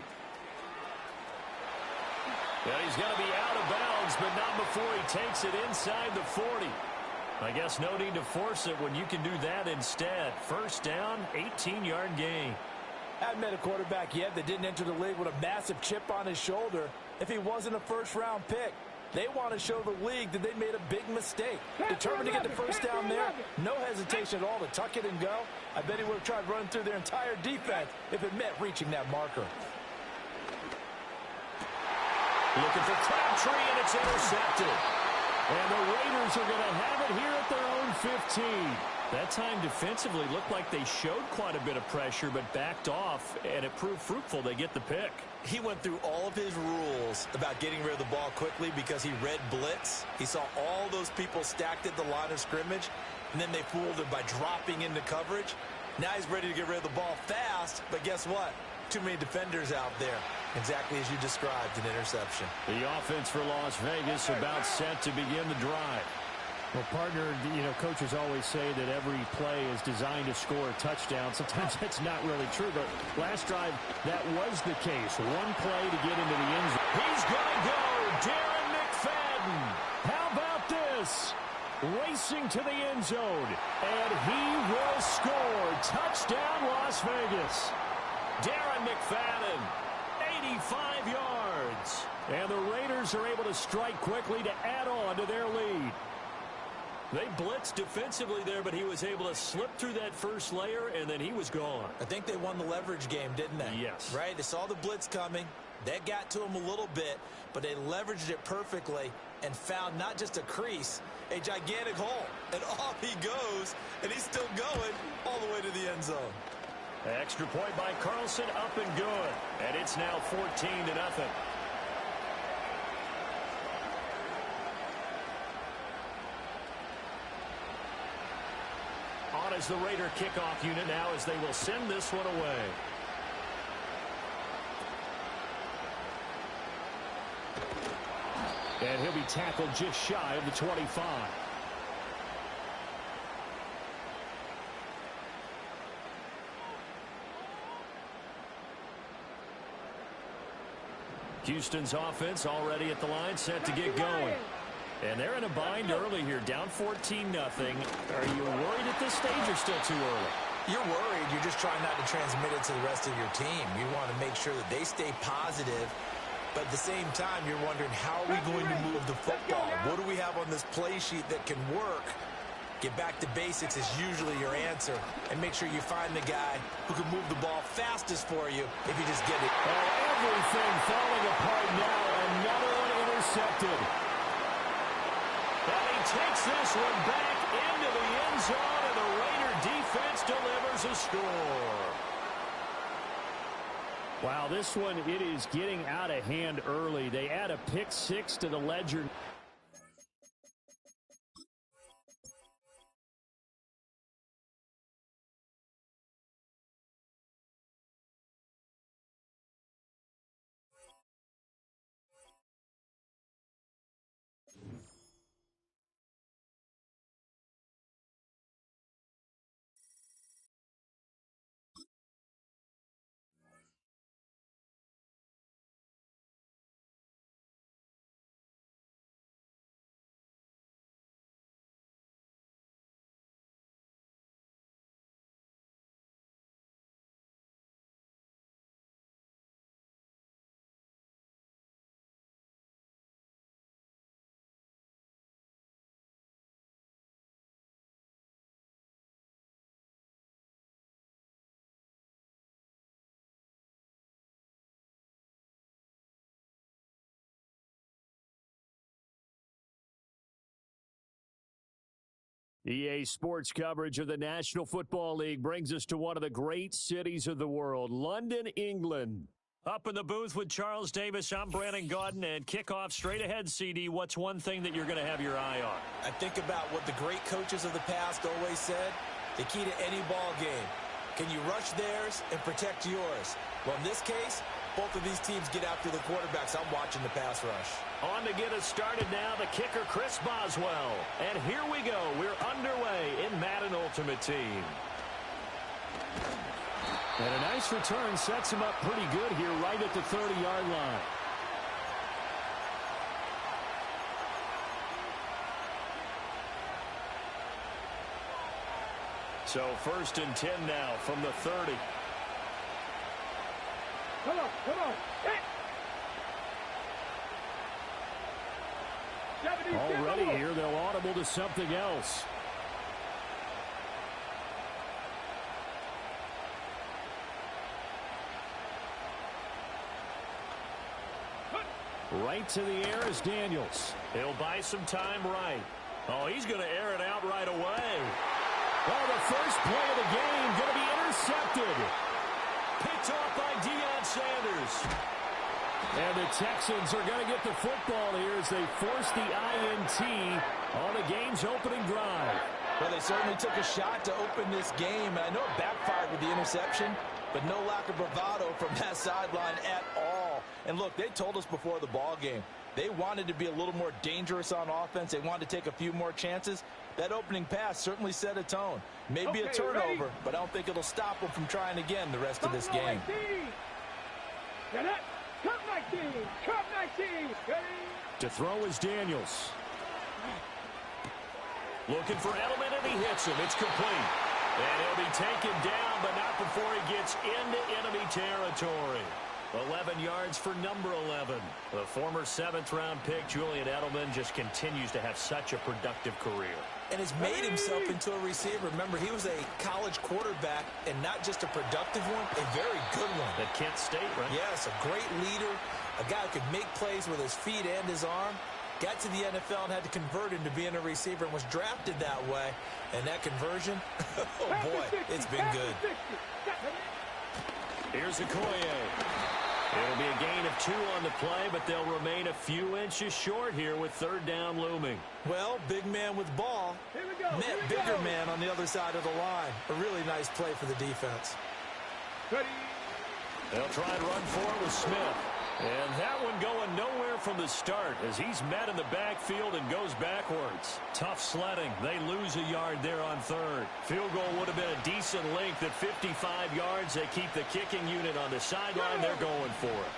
Well, he's going to be out of bounds, but not before he takes it inside the 40. I guess no need to force it when you can do that instead. First down, 18-yard gain. I haven't met a quarterback yet that didn't enter the league with a massive chip on his shoulder if he wasn't a first-round pick. They want to show the league that they made a big mistake. Determined to get the first down there, no hesitation at all to tuck it and go. I bet he would have tried running through their entire defense if it meant reaching that marker. Looking for Crabtree, and it's intercepted. And the Raiders are going to have it here at their own 15. That time defensively looked like they showed quite a bit of pressure but backed off, and it proved fruitful. They get the pick. He went through all of his rules about getting rid of the ball quickly because he read blitz. He saw all those people stacked at the line of scrimmage, and then they fooled him by dropping into coverage. Now he's ready to get rid of the ball fast, but guess what? Too many defenders out there. Exactly as you described, an interception. The offense for Las Vegas about set to begin the drive. Well, partner, coaches always say that every play is designed to score a touchdown. Sometimes that's not really true, but last drive, that was the case. One play to get into the end zone. He's going to go. Darren racing to the end zone. And he will score. Touchdown, Las Vegas. Darren McFadden, 85 yards. And the Raiders are able to strike quickly to add on to their lead. They blitzed defensively there, but he was able to slip through that first layer, and then he was gone. I think they won the leverage game, didn't they? Yes. Right? They saw the blitz coming. That got to him a little bit, but they leveraged it perfectly and found not just a crease, a gigantic hole. And off he goes, and he's still going all the way to the end zone. Extra point by Carlson, up and good. And it's now 14-0. On as the Raider kickoff unit now as they will send this one away. And he'll be tackled just shy of the 25. Houston's offense already at the line, set to get going. And they're in a bind early here, down 14-0. Are you worried at this stage or still too early? You're worried. You're just trying not to transmit it to the rest of your team. You want to make sure that they stay positive. But at the same time, you're wondering, how are we going to move the football? What do we have on this play sheet that can work? Get back to basics is usually your answer. And make sure you find the guy who can move the ball fastest for you if you just get it. Everything falling apart now. Another one intercepted. And he takes this one back into the end zone, and the Raider defense delivers a score. Wow, this one, it is getting out of hand early. They add a pick six to the ledger. EA Sports coverage of the National Football League brings us to one of the great cities of the world, London, England. Up in the booth with Charles Davis, I'm Brandon Gaudin, and kickoff straight ahead, CD. What's one thing that you're going to have your eye on? I think about what the great coaches of the past always said. The key to any ball game. Can you rush theirs and protect yours? Well, in this case, both of these teams get after the quarterbacks. I'm watching the pass rush. On to get us started now, the kicker, Chris Boswell. And here we go. We're underway in Madden Ultimate Team. And a nice return sets him up pretty good here right at the 30-yard line. So 1st and 10 now from the 30. Come on, come on. Already here, they'll audible to something else. Right to the air is Daniels. He'll buy some time right. Oh, he's going to air it out right away. Oh, the first play of the game going to be intercepted. Picked off by Deion Sanders. And the Texans are going to get the football here as they force the INT on the game's opening drive. Well, they certainly took a shot to open this game. And I know it backfired with the interception, but no lack of bravado from that sideline at all. And look, they told us before the ball game, they wanted to be a little more dangerous on offense. They wanted to take a few more chances. That opening pass certainly set a tone. Maybe a turnover, but I don't think it'll stop them from trying again the rest of this game. Cup 19! To throw is Daniels. Looking for Edelman, and he hits him. It's complete. And he'll be taken down, but not before he gets into enemy territory. 11 yards for number 11. The former 7th-round pick, Julian Edelman, just continues to have such a productive career. And has made himself into a receiver. Remember, he was a college quarterback, and not just a productive one, a very good one. At Kent State, right? Yes, a great leader, a guy who could make plays with his feet and his arm. Got to the NFL and had to convert into being a receiver and was drafted that way. And that conversion, oh boy, it's been good. Here's Okoye. It'll be a gain of 2 on the play, but they'll remain a few inches short here with 3rd down looming. Well, big man with ball met bigger man on the other side of the line. A really nice play for the defense. They'll try and run for it with Smith. And that one going nowhere from the start as he's met in the backfield and goes backwards. Tough sledding. They lose a yard there on 3rd. Field goal would have been a decent length at 55 yards. They keep the kicking unit on the sideline. They're going for it.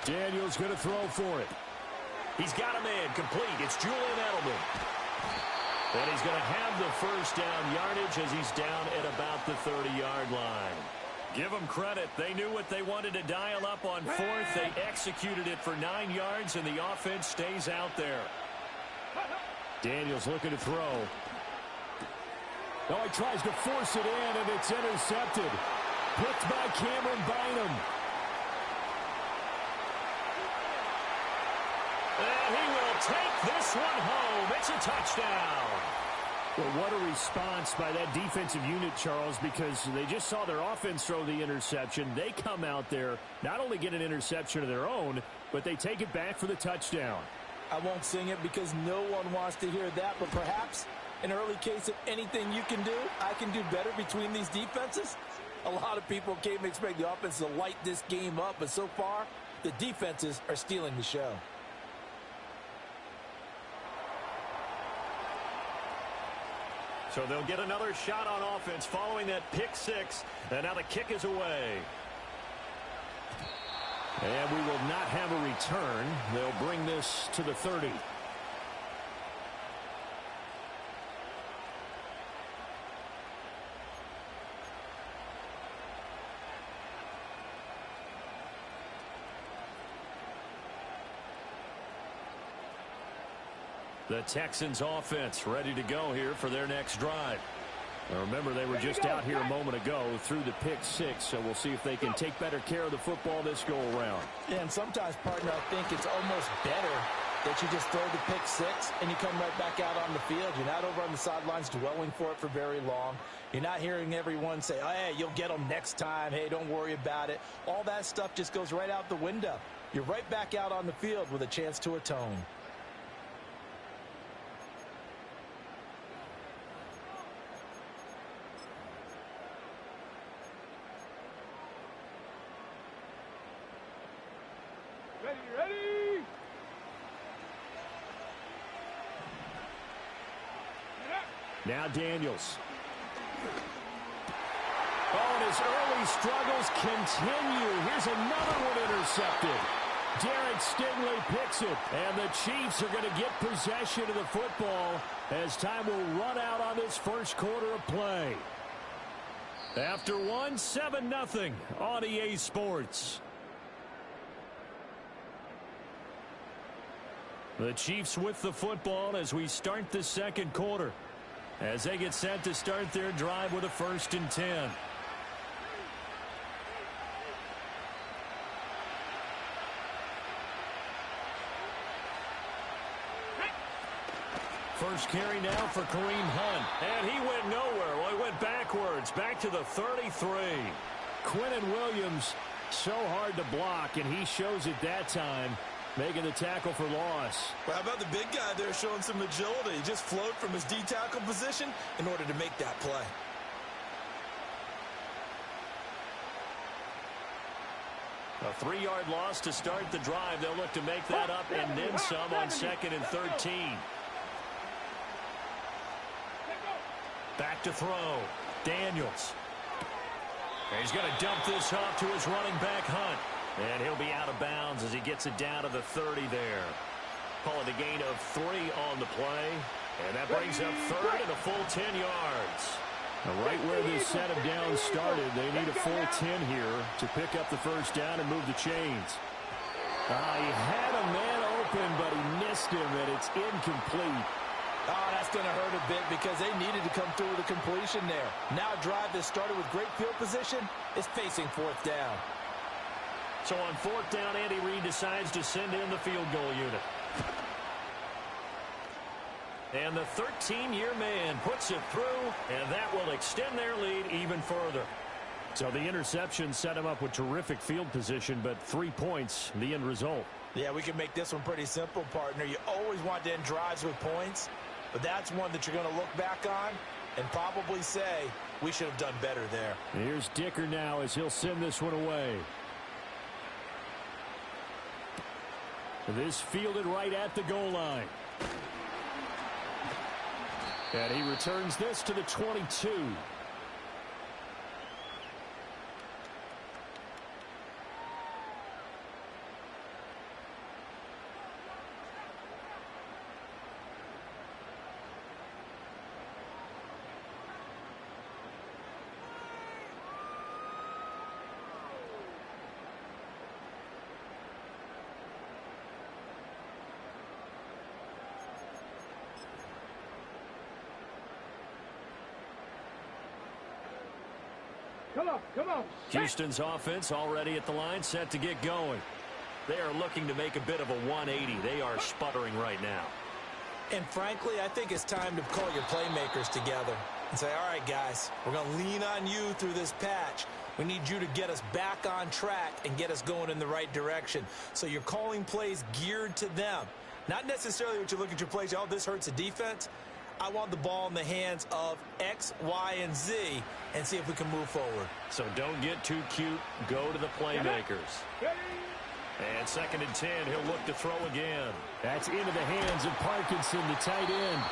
Daniels going to throw for it. He's got a man complete. It's Julian Edelman. And he's going to have the first down yardage as he's down at about the 30-yard line. Give them credit. They knew what they wanted to dial up on 4th. They executed it for 9 yards, and the offense stays out there. Daniels looking to throw. Oh, he tries to force it in, and it's intercepted. Picked by Cameron Bynum. And he will take this one home. It's a touchdown. Well, what a response by that defensive unit, Charles, because they just saw their offense throw the interception. They come out there, not only get an interception of their own, but they take it back for the touchdown. I won't sing it because no one wants to hear that, but perhaps an early case of anything you can do, I can do better between these defenses. A lot of people came to expect the offense to light this game up, but so far, the defenses are stealing the show. So they'll get another shot on offense following that pick 6. And now the kick is away. And we will not have a return. They'll bring this to the 30. The Texans offense ready to go here for their next drive. Now remember, they were just out here a moment ago through the pick 6, so we'll see if they can take better care of the football this go around. Yeah, and sometimes, partner, I think it's almost better that you just throw the pick 6 and you come right back out on the field. You're not over on the sidelines dwelling for it for very long. You're not hearing everyone say, oh, hey, you'll get them next time. Hey, don't worry about it. All that stuff just goes right out the window. You're right back out on the field with a chance to atone. Ready? Now Daniels. Oh, and his early struggles continue. Here's another one intercepted. Derek Stingley picks it, and the Chiefs are going to get possession of the football as time will run out on this first quarter of play. After 7-0 on EA Sports. The Chiefs with the football as we start the second quarter, as they get set to start their drive with a 1st and 10. First carry now for Kareem Hunt. And he went nowhere. Well, he went backwards, back to the 33. Quinnen Williams, so hard to block, and he shows it that time, making the tackle for loss. Well, how about the big guy there showing some agility? He just flowed from his D-tackle position in order to make that play. A 3-yard loss to start the drive. They'll look to make that up and then some on 2nd and 13. Back to throw. Daniels. He's going to dump this off to his running back, Hunt. And he'll be out of bounds as he gets it down to the 30 there. Call it a gain of 3 on the play. And that brings up third and a full 10 yards. Now, right where this set of downs started, they need a full 10 here to pick up the first down and move the chains. He had a man open, but he missed him, and it's incomplete. Oh, that's going to hurt a bit because they needed to come through with a completion there. Now a drive that started with great field position is facing fourth down. So on fourth down, Andy Reid decides to send in the field goal unit. And the 13-year man puts it through, and that will extend their lead even further. So the interception set him up with terrific field position, but 3 points, the end result. Yeah, we can make this one pretty simple, partner. You always want to end drives with points, but that's one that you're going to look back on and probably say, we should have done better there. Here's Dicker now as he'll send this one away. This fielded right at the goal line. And he returns this to the 22. Come on. Houston's offense already at the line, set to get going. They are looking to make a bit of a 180. They are sputtering right now. And frankly, I think it's time to call your playmakers together and say, all right, guys, we're going to lean on you through this patch. We need you to get us back on track and get us going in the right direction. So you're calling plays geared to them. Not necessarily what you look at your plays, oh, this hurts the defense. I want the ball in the hands of X, Y, and Z and see if we can move forward. So don't get too cute. Go to the playmakers. And 2nd and 10, he'll look to throw again. That's into the hands of Parkinson, the tight end.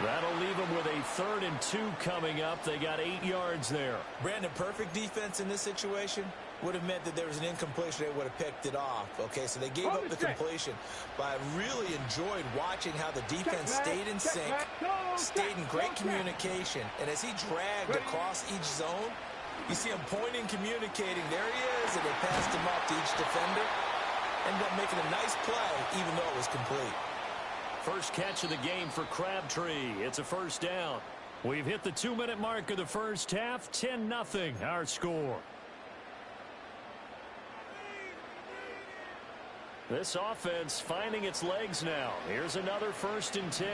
That'll leave them with a 3rd and 2 coming up. They got 8 yards there. Brandon, perfect defense in this situation would have meant that there was an incompletion. They would have picked it off. Okay, so they gave up the completion. But I really enjoyed watching how the defense stayed in sync, stayed in great communication. And as he dragged across each zone, you see him pointing, communicating. There he is, and they passed him off to each defender. Ended up making a nice play, even though it was complete. First catch of the game for Crabtree. It's a first down. We've hit the 2-minute mark of the first half. 10-0, our score. This offense finding its legs now. Here's another 1st and 10.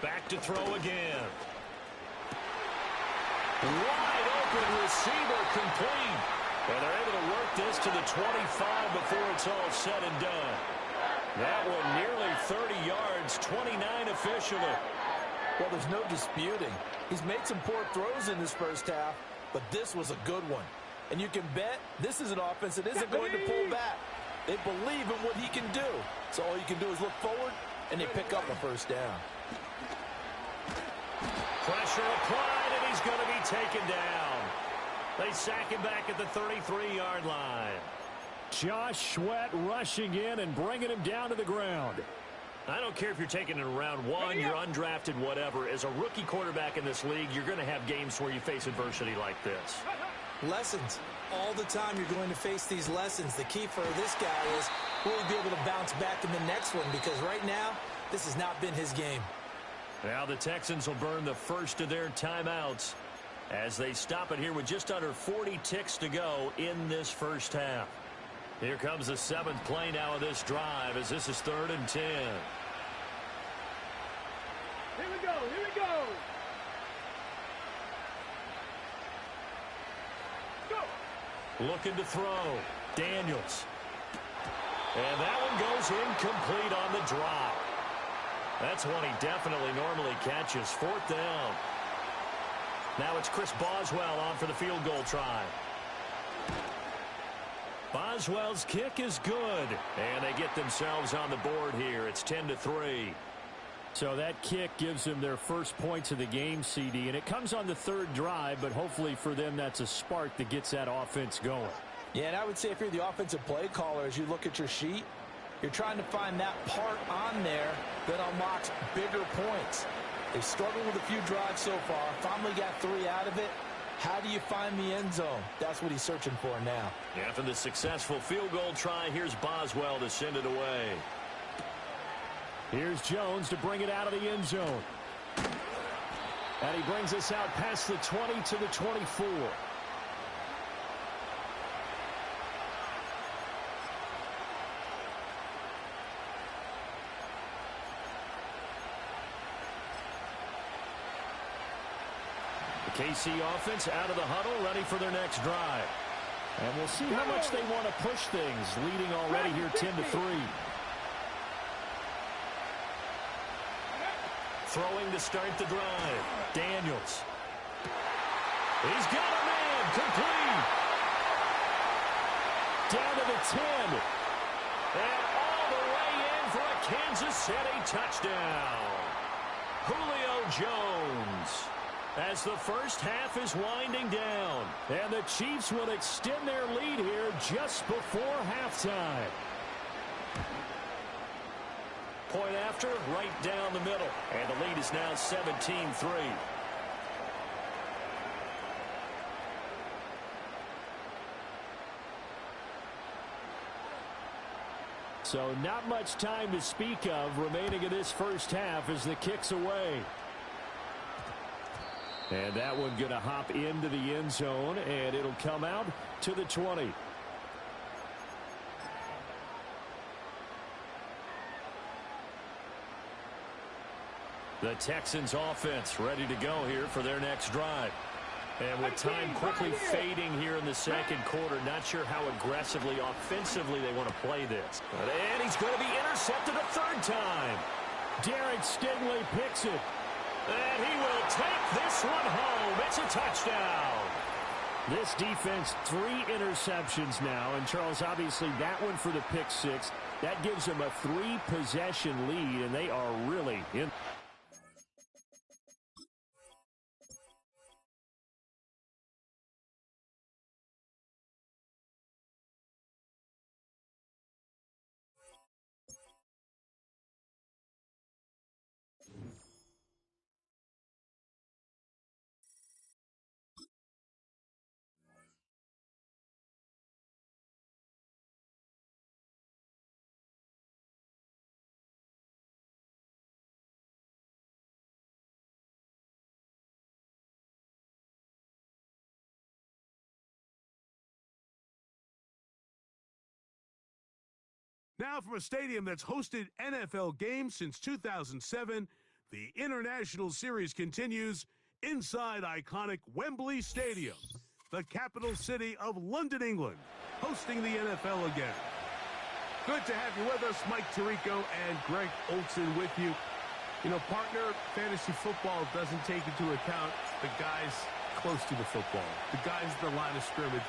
Back to throw again. Wide open receiver complete. And they're able to work this to the 25 before it's all said and done. That one nearly 30 yards, 29 officially. Well, there's no disputing. He's made some poor throws in this first half, but this was a good one. And you can bet this is an offense that isn't going to pull back. They believe in what he can do. So all you can do is look forward, and they pick up a first down. Pressure applied, and he's going to be taken down. They sack him back at the 33-yard line. Josh Sweat rushing in and bringing him down to the ground. I don't care if you're taking it in round 1, you're undrafted, whatever. As a rookie quarterback in this league, you're going to have games where you face adversity like this. Lessons. All the time you're going to face these lessons. The key for this guy is will he be able to bounce back in the next one? Because right now, this has not been his game. Now the Texans will burn the first of their timeouts as they stop it here with just under 40 ticks to go in this first half. Here comes the 7th play now of this drive as this is 3rd and 10. Here we go. Looking to throw. Daniels. And that one goes incomplete on the drop. That's one he definitely normally catches. 4th down. Now it's Chris Boswell on for the field goal try. Boswell's kick is good. And they get themselves on the board here. It's 10-3. So that kick gives them their first points of the game, CD. And it comes on the 3rd drive, but hopefully for them that's a spark that gets that offense going. Yeah, and I would say if you're the offensive play caller, as you look at your sheet, You're trying to find that part on there that unlocks bigger points. They've struggled with a few drives so far. Finally got 3 out of it. How do you find the end zone? That's what he's searching for now. After the successful field goal try, here's Boswell to send it away. Here's Jones to bring it out of the end zone. And he brings us out past the 20 to the 24. The KC offense out of the huddle, ready for their next drive. And we'll see how much they want to push things, leading already here 10-3. Throwing to start the drive. Daniels. He's got a man. Complete. Down to the 10. And all the way in for a Kansas City touchdown. Julio Jones. As the first half is winding down. And the Chiefs will extend their lead here just before halftime. Point after, right down the middle. And the lead is now 17-3. So not much time to speak of remaining in this first half as the kick's away. And that one going to hop into the end zone, and it'll come out to the 20. The Texans offense ready to go here for their next drive. And with time quickly fading here in the second quarter, not sure how aggressively, offensively they want to play this. And he's going to be intercepted a third time. Derek Stingley picks it. And he will take this one home. It's a touchdown. This defense, 3 interceptions now. And, Charles, obviously that one for the pick 6. That gives them a 3-possession lead, and they are really in. Now from a stadium that's hosted NFL games since 2007, the International Series continues inside iconic Wembley Stadium, the capital city of London, England, hosting the NFL again. Good to have you with us, Mike Tirico and Greg Olson with you. You know, partner, fantasy football doesn't take into account the guys close to the football, the guys at the line of scrimmage.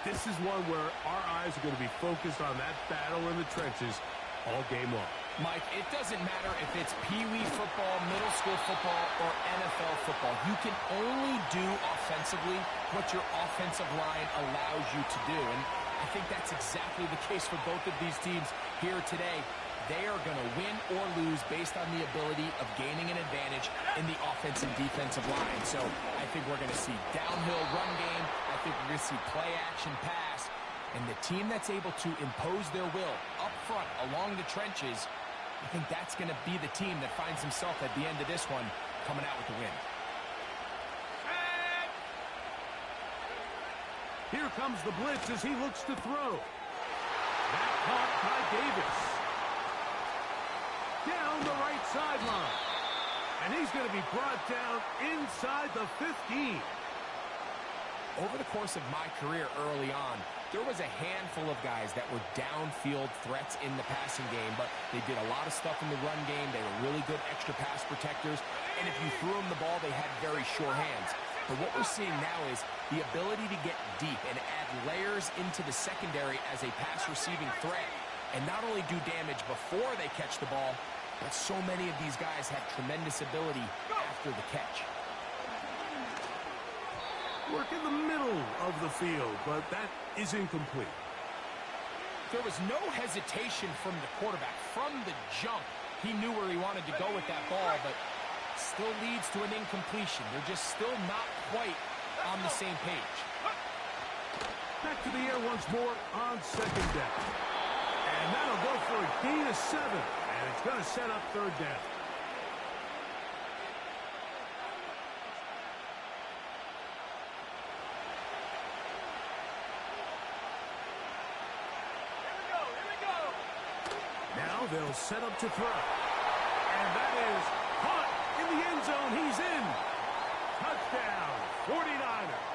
This is one where our eyes are going to be focused on that battle in the trenches all game long. Mike, it doesn't matter if it's Pee-wee football, middle school football, or NFL football. You can only do offensively what your offensive line allows you to do. And I think that's exactly the case for both of these teams here today. They are going to win or lose based on the ability of gaining an advantage in the offense and defensive line. So I think we're going to see downhill run game. I think we're going to see play action pass. And the team that's able to impose their will up front along the trenches, I think that's going to be the team that finds himself at the end of this one coming out with the win. Here comes the blitz as he looks to throw. That caught by Davis. Down the right sideline. And he's going to be brought down inside the 15. Over the course of my career early on, there was a handful of guys that were downfield threats in the passing game, but they did a lot of stuff in the run game. They were really good extra pass protectors, and if you threw them the ball, they had very sure hands. But what we're seeing now is the ability to get deep and add layers into the secondary as a pass-receiving threat, and not only do damage before they catch the ball, but so many of these guys have tremendous ability after the catch. Work in the middle of the field, but that is incomplete. There was no hesitation from the quarterback. From the jump, he knew where he wanted to go with that ball, but still leads to an incompletion. They're just still not quite on the same page. Back to the air once more on second down. And that'll go for a gain of 7. And it's going to set up third down. Now they'll set up to throw. And that is caught in the end zone. He's in. Touchdown, 49ers.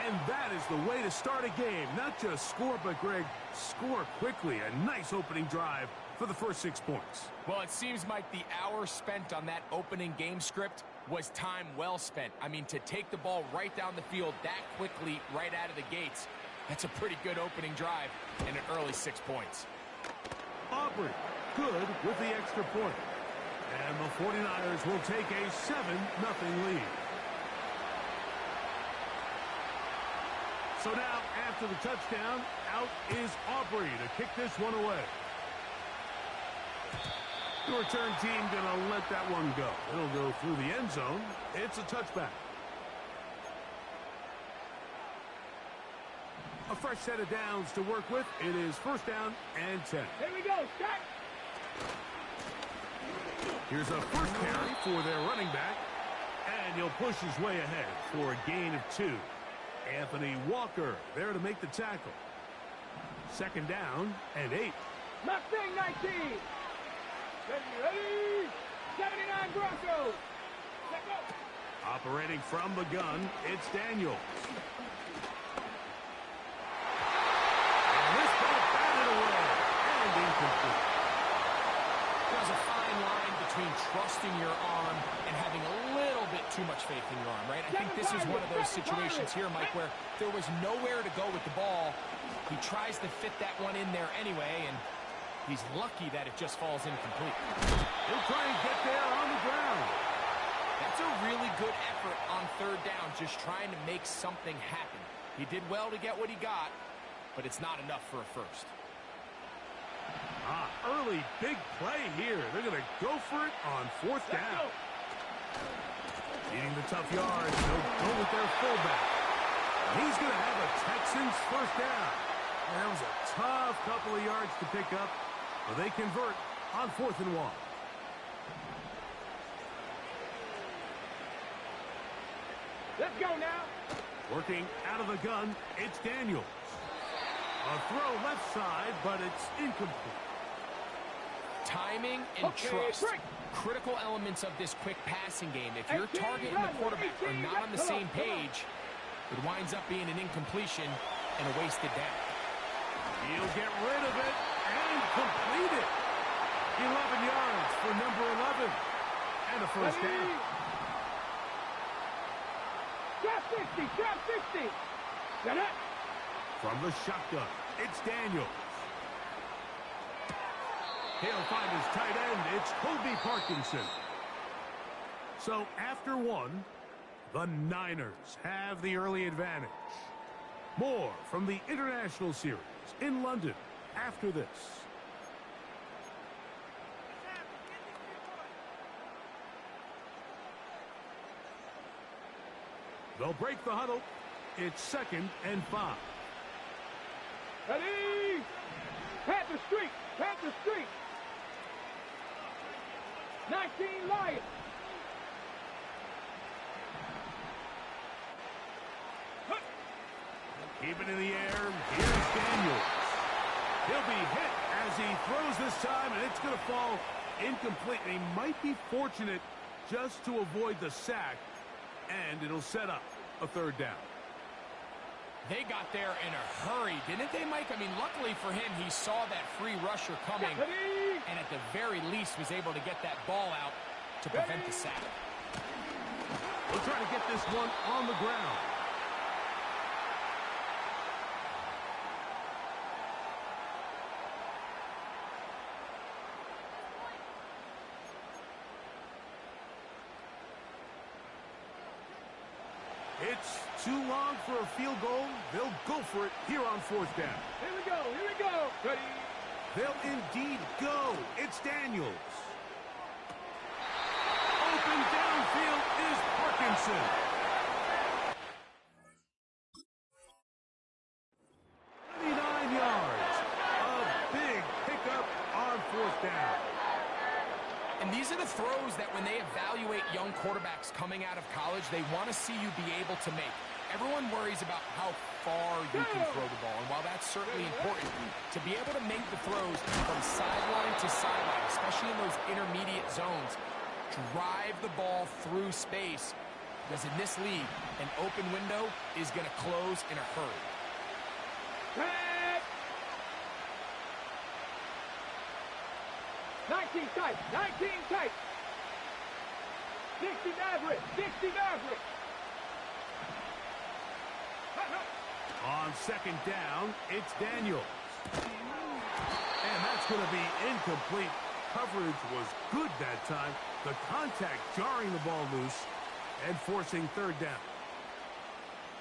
And that is the way to start a game. Not just score, but, Greg, score quickly. A nice opening drive for the first 6 points. Well, it seems like the hour spent on that opening game script was time well spent. I mean, to take the ball right down the field that quickly right out of the gates, that's a pretty good opening drive and an early 6 points. Aubrey, good with the extra point. And the 49ers will take a 7-0 lead. So now, after the touchdown, out is Aubrey to kick this one away. The return team going to let that one go. It'll go through the end zone. It's a touchback. A fresh set of downs to work with. It is first down and 10. Here we go, Scott. Here's a first carry for their running back. And he'll push his way ahead for a gain of 2. Anthony Walker there to make the tackle. Second down and 8. Mustang 19. Ready? 79 Broncos. Let's go. Operating from the gun, it's Daniels. And this ball batted away and incomplete. There's a fine line between trusting your arm and having a little bit too much faith in your arm, right? I think this is one of those situations here, Mike, where there was nowhere to go with the ball. He tries to fit that one in there anyway, and he's lucky that it just falls incomplete. He'll try and get there on the ground. That's a really good effort on third down, just trying to make something happen. He did well to get what he got, but it's not enough for a first. Early big play here. They're going to go for it on fourth down. Needing the tough yards, they'll go with their fullback. He's going to have a Texans first down. That was a tough couple of yards to pick up, but they convert on 4th and 1. Let's go now. Working out of the gun, it's Daniels. A throw left side, but it's incomplete. Timing and trust, critical elements of this quick passing game. If your target and the quarterback are not on the same page, it winds up being an incompletion and a wasted down. He'll get rid of it and complete it. 11 yards for number 11. And a first down. Trap 60, trap 60. Get it. From the shotgun, it's Daniels. He'll find his tight end. It's Kobe Parkinson. So after 1, the Niners have the early advantage. More from the International Series in London after this. They'll break the huddle. It's 2nd and 5. Ready? Panther Street, Panther Street. 19 Lions. Keep it in the air. Here's Daniels. He'll be hit as he throws this time, and it's going to fall incomplete. And he might be fortunate just to avoid the sack, and it'll set up a 3rd down. They got there in a hurry, didn't they, Mike? I mean, luckily for him, he saw that free rusher coming, and at the very least was able to get that ball out to prevent the sack. We'll try to get this one on the ground. It's too long for a field goal. They'll go for it here on 4th down. Here we go, here Ready. They'll indeed go. It's Daniels. Open downfield is Parkinson. 39 yards. A big pickup on 4th down. And these are the throws that when they evaluate young quarterbacks coming out of college, they want to see you be able to make. Everyone worries about how far you can throw the ball, and while that's certainly important, to be able to make the throws from sideline to sideline, especially in those intermediate zones, drive the ball through space, because in this league, an open window is going to close in a hurry. Tag. 19 tight. 19 tight. 60 Maverick. 60 Maverick. On 2nd down, it's Daniels. And that's going to be incomplete. Coverage was good that time. The contact jarring the ball loose and forcing 3rd down.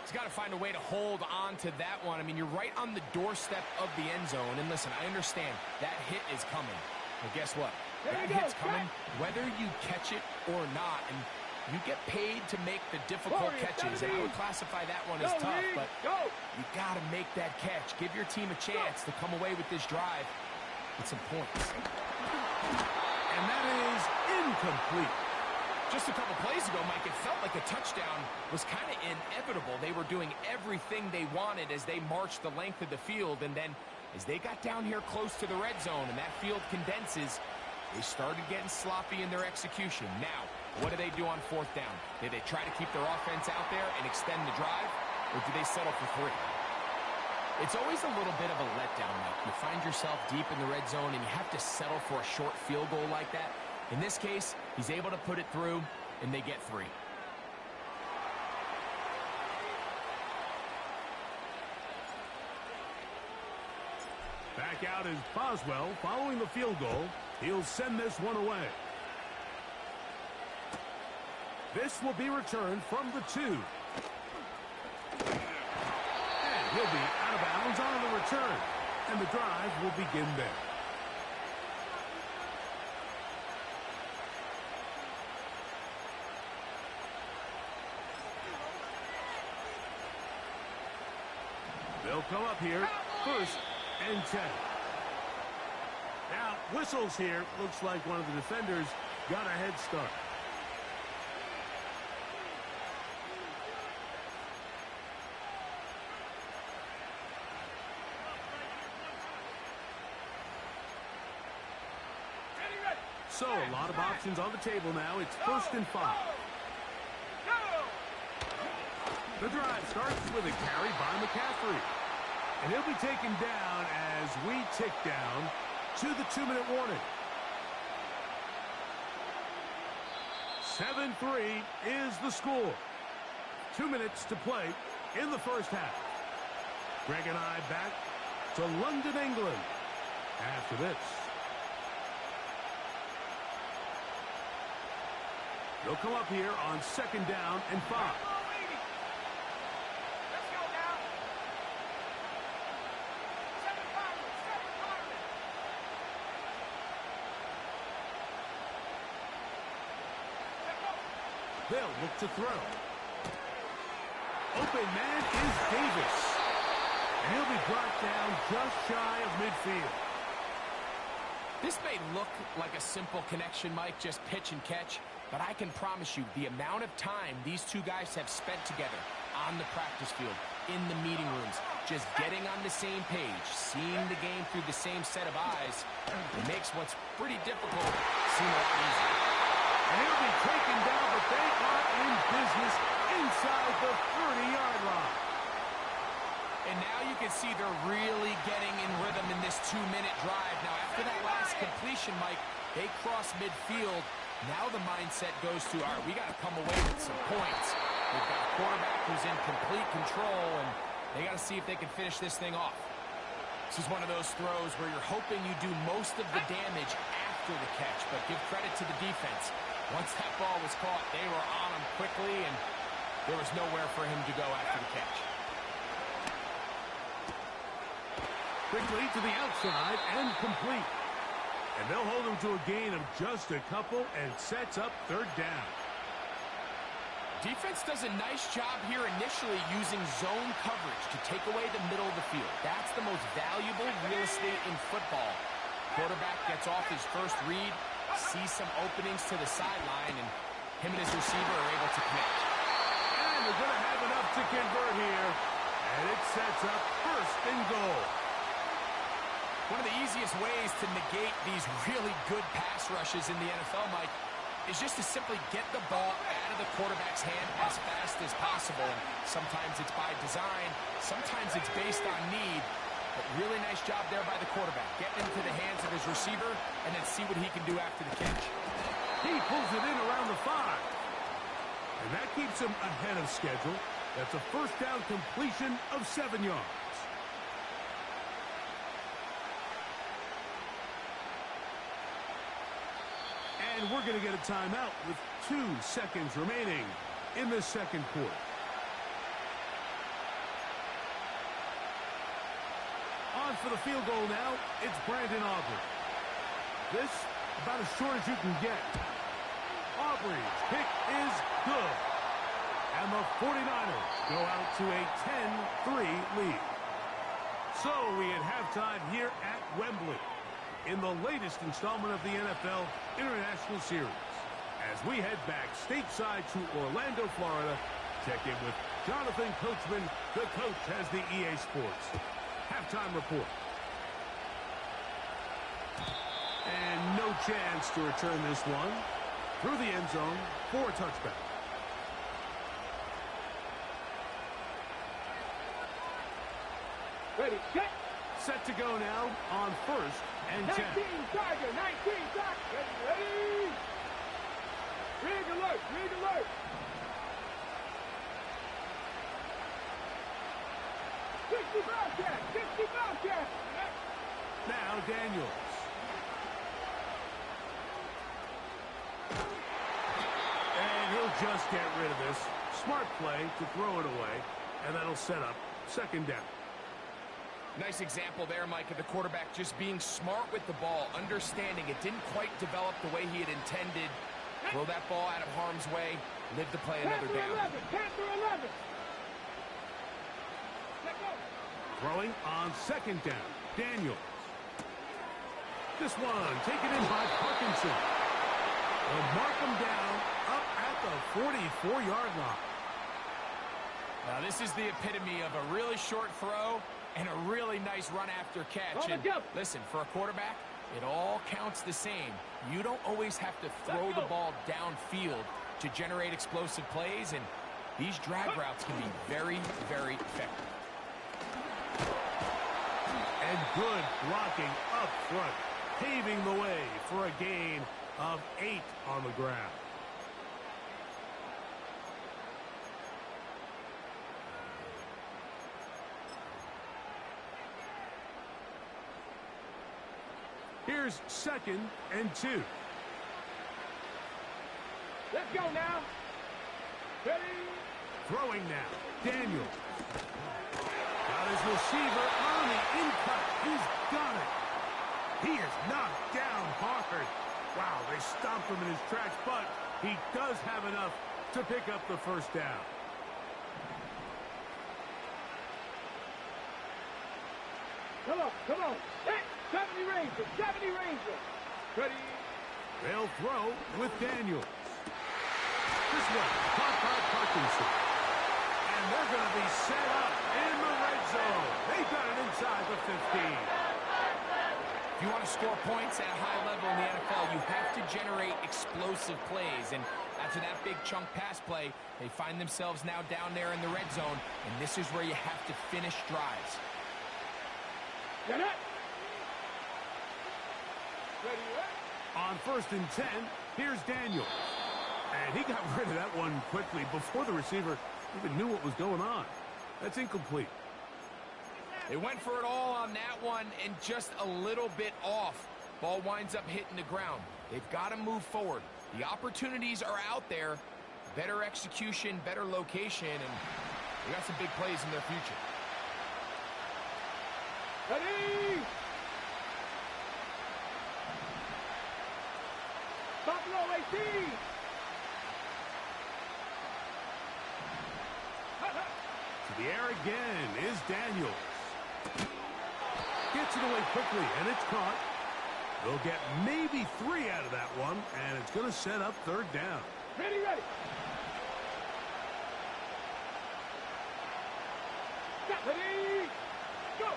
He's got to find a way to hold on to that one. I mean, you're right on the doorstep of the end zone. And listen, I understand that hit is coming. But guess what? That hit's coming whether you catch it or not. And you get paid to make the difficult catches. And I would classify that one as tough. But you got to make that catch. Give your team a chance to come away with this drive with some points. And that is incomplete. Just a couple plays ago, Mike, it felt like a touchdown was kind of inevitable. They were doing everything they wanted as they marched the length of the field. And then as they got down here close to the red zone and that field condenses, they started getting sloppy in their execution. Now, what do they do on 4th down? Do they try to keep their offense out there and extend the drive, or do they settle for 3? It's always a little bit of a letdown, Mike. You find yourself deep in the red zone and you have to settle for a short field goal like that. In this case, he's able to put it through, and they get 3. Back out is Boswell following the field goal. He'll send this one away. This will be returned from the 2. And he'll be out of bounds on the return. And the drive will begin there. They'll come up here, 1st and 10. Now, whistles here. Looks like one of the defenders got a head start. So, a lot of options on the table now. It's 1st and 5. The drive starts with a carry by McCaffrey. And he'll be taken down as we tick down to the 2-minute warning. 7-3 is the score. 2 minutes to play in the 1st half. Greg and I back to London, England after this. They'll come up here on 2nd down and 5. They'll look to throw. Open man is Davis. And he'll be brought down just shy of midfield. This may look like a simple connection, Mike, just pitch and catch, but I can promise you the amount of time these two guys have spent together on the practice field, in the meeting rooms, just getting on the same page, seeing the game through the same set of eyes, it makes what's pretty difficult seem a lot easier. And he'll be taken down, but they are in business inside the 30-yard line. And now you can see they're really getting in rhythm in this 2-minute drive. Now, after that last completion, Mike, they cross midfield. Now the mindset goes to, all right, we got to come away with some points. We've got a quarterback who's in complete control, and they got to see if they can finish this thing off. This is one of those throws where you're hoping you do most of the damage after the catch, but give credit to the defense. Once that ball was caught, they were on him quickly, and there was nowhere for him to go after the catch. Quickly to the outside and complete. And they'll hold him to a gain of just a couple and sets up third down. Defense does a nice job here initially using zone coverage to take away the middle of the field. That's the most valuable real estate in football. Quarterback gets off his first read, sees some openings to the sideline, and him and his receiver are able to connect. And they're going to have enough to convert here. And it sets up first and goal. One of the easiest ways to negate these really good pass rushes in the NFL, Mike, is just to simply get the ball out of the quarterback's hand as fast as possible. And sometimes it's by design, sometimes it's based on need. But really nice job there by the quarterback. Getting into the hands of his receiver and then see what he can do after the catch. He pulls it in around the 5. And that keeps him ahead of schedule. That's a first down completion of 7 yards. And we're going to get a timeout with 2 seconds remaining in the second quarter. On for the field goal now, it's Brandon Aubrey. This, about as short as you can get. Aubrey's kick is good. And the 49ers go out to a 10-3 lead. So we at halftime here at Wembley in the latest installment of the NFL International Series. As we head back stateside to Orlando, Florida, check in with Jonathan Coachman. The coach has the EA Sports halftime report. And no chance to return this one through the end zone for a touchback. Ready, set. Set to go now on first and 10. 19 Tiger, 19 Tiger. Ready. Rig alert, rig alert. Now Daniels. And he'll just get rid of this. Smart play to throw it away, and that'll set up second down. Nice example there, Mike, of the quarterback just being smart with the ball, understanding it didn't quite develop the way he had intended. Throw that ball out of harm's way, live to play another down. 10-11. Throwing on second down, Daniels. This one taken in by Parkinson. They'll mark him down up at the 44-yard line. Now this is the epitome of a really short throw and a really nice run after catch. And listen, for a quarterback, it all counts the same. You don't always have to throw the ball downfield to generate explosive plays, and these drag routes can be very, very effective. And good blocking up front, paving the way for a gain of 8 on the ground. Here's second and 2. Let's go now. Ready. Throwing now, Daniels. Got his receiver on the in-cut. He's got it. He is knocked down hard. Wow, they stomped him in his tracks, but he does have enough to pick up the first down. Come on. Hey, 70 Rangers, 70 Rangers. Ready. They'll throw with Daniels. This one, caught by Parkinson. And they're going to be set up in the red zone. They got it inside the 15. If you want to score points at a high level in the NFL, you have to generate explosive plays. And after that big chunk pass play, they find themselves now down there in the red zone. And this is where you have to finish drives. Get it. Ready. On first and 10, here's Daniels. And he got rid of that one quickly before the receiver even knew what was going on. That's incomplete. They went for it all on that one and just a little bit off. Ball winds up hitting the ground. They've got to move forward. The opportunities are out there. Better execution, better location, and they got some big plays in their future. Ready. low, 18. To the air again is Daniels. Gets it away quickly, and it's caught. They'll get maybe 3 out of that one, and it's going to set up third down. Ready, ready. Ready, go.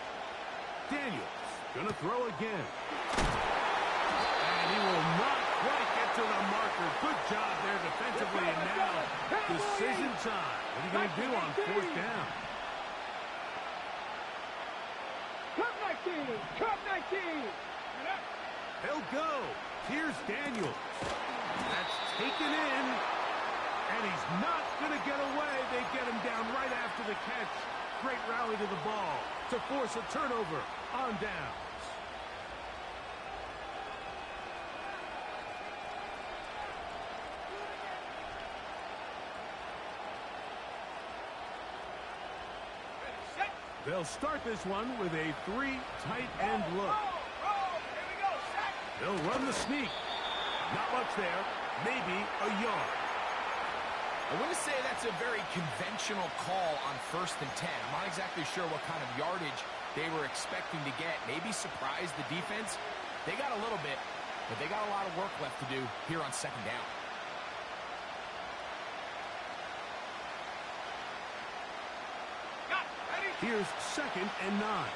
Daniels going to throw again. And he will not quite get to the marker. Good job there defensively, and now decision time. What are you going to do on fourth down? Cut 19, cut 19. He'll go. Here's Daniels. That's taken in. And he's not going to get away. They get him down right after the catch. Great rally to the ball to force a turnover on downs. They'll start this one with a 3 tight end look. They'll run the sneak. Not much there. Maybe a yard. I wouldn't say that's a very conventional call on 1st and 10. I'm not exactly sure what kind of yardage they were expecting to get. Maybe surprise the defense. They got a little bit, but they got a lot of work left to do here on 2nd down. Here's 2nd and 9.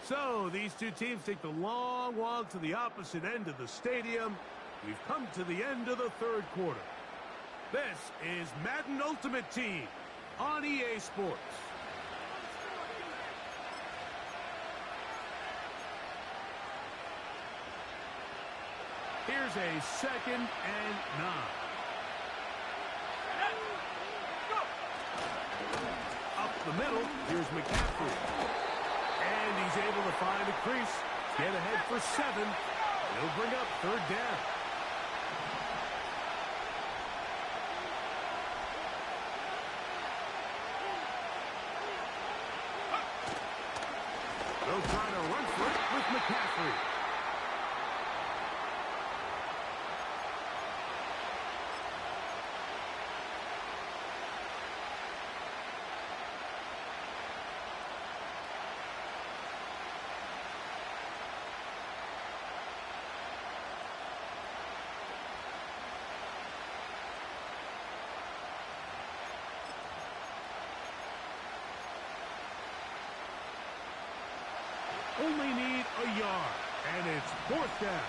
So these two teams take the long walk to the opposite end of the stadium. We've come to the end of the 3rd quarter. This is Madden Ultimate Team on EA Sports. Here's a 2nd and 9. Up the middle, here's McCaffrey. And he's able to find a crease, get ahead for 7. It'll bring up 3rd down. They'll try to run for it with McCaffrey. Only need a yard, and it's 4th down.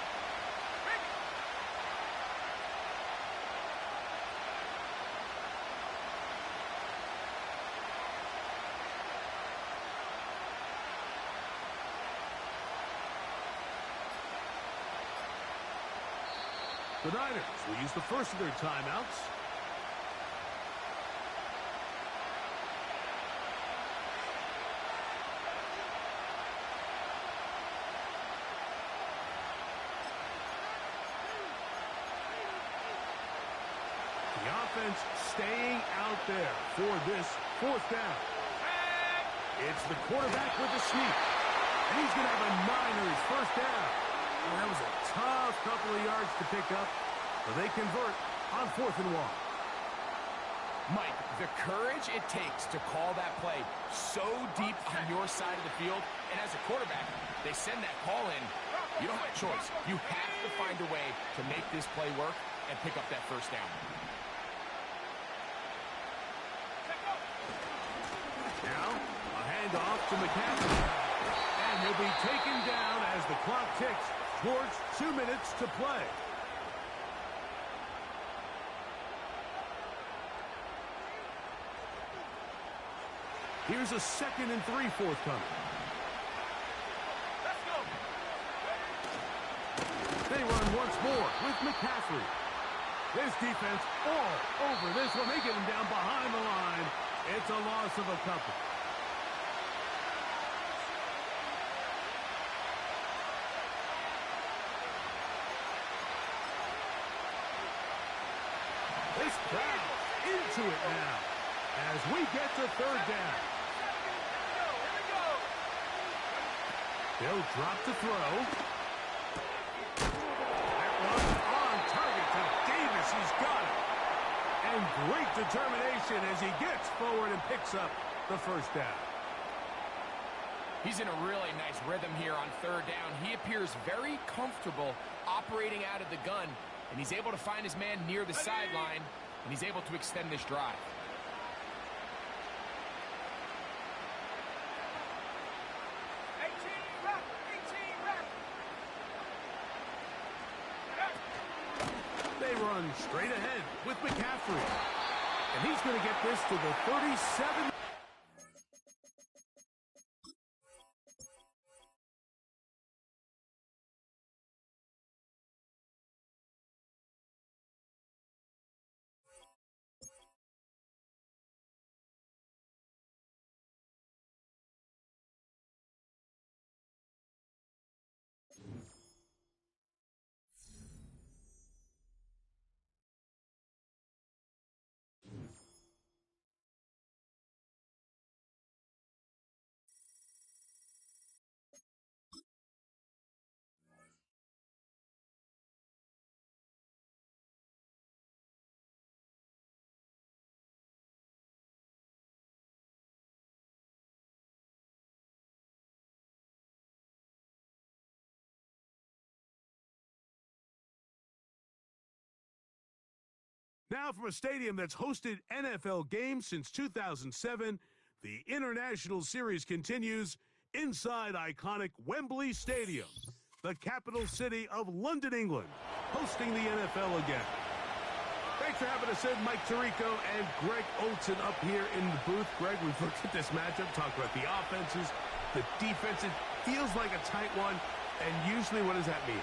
The Niners will use the first of their timeouts. The offense staying out there for this 4th down. It's the quarterback with the sneak. And he's going to have a Niners 1st down. Well, that was a tough couple of yards to pick up, but they convert on 4th and 1. Mike, the courage it takes to call that play so deep on your side of the field, and as a quarterback, they send that call in. You don't have a choice. You have to find a way to make this play work and pick up that 1st down. Now, a handoff to McCaffrey. And he'll be taken down as the clock ticks towards 2 minutes to play. Here's a 2nd and 3 forthcoming. Let's go. They run once more with McCaffrey. This defense all over this one. They get him down behind the line. It's a loss of a couple. This crowd into it now as we get to third down. They'll drop to throw. That one on target to Davis. He's got it. And great determination as he gets forward and picks up the first down. He's in a really nice rhythm here on third down. He appears very comfortable operating out of the gun, and he's able to find his man near the sideline, and he's able to extend this drive. They run straight ahead with McCaffrey, and he's going to get this to the 37. Now from a stadium that's hosted NFL games since 2007, the International Series continues inside iconic Wembley Stadium, the capital city of London, England, hosting the NFL again. Thanks for having us in, Mike Tirico and Greg Olson up here in the booth. Greg, we've looked at this matchup, talked about the offenses, the defense. It feels like a tight one, and usually what does that mean?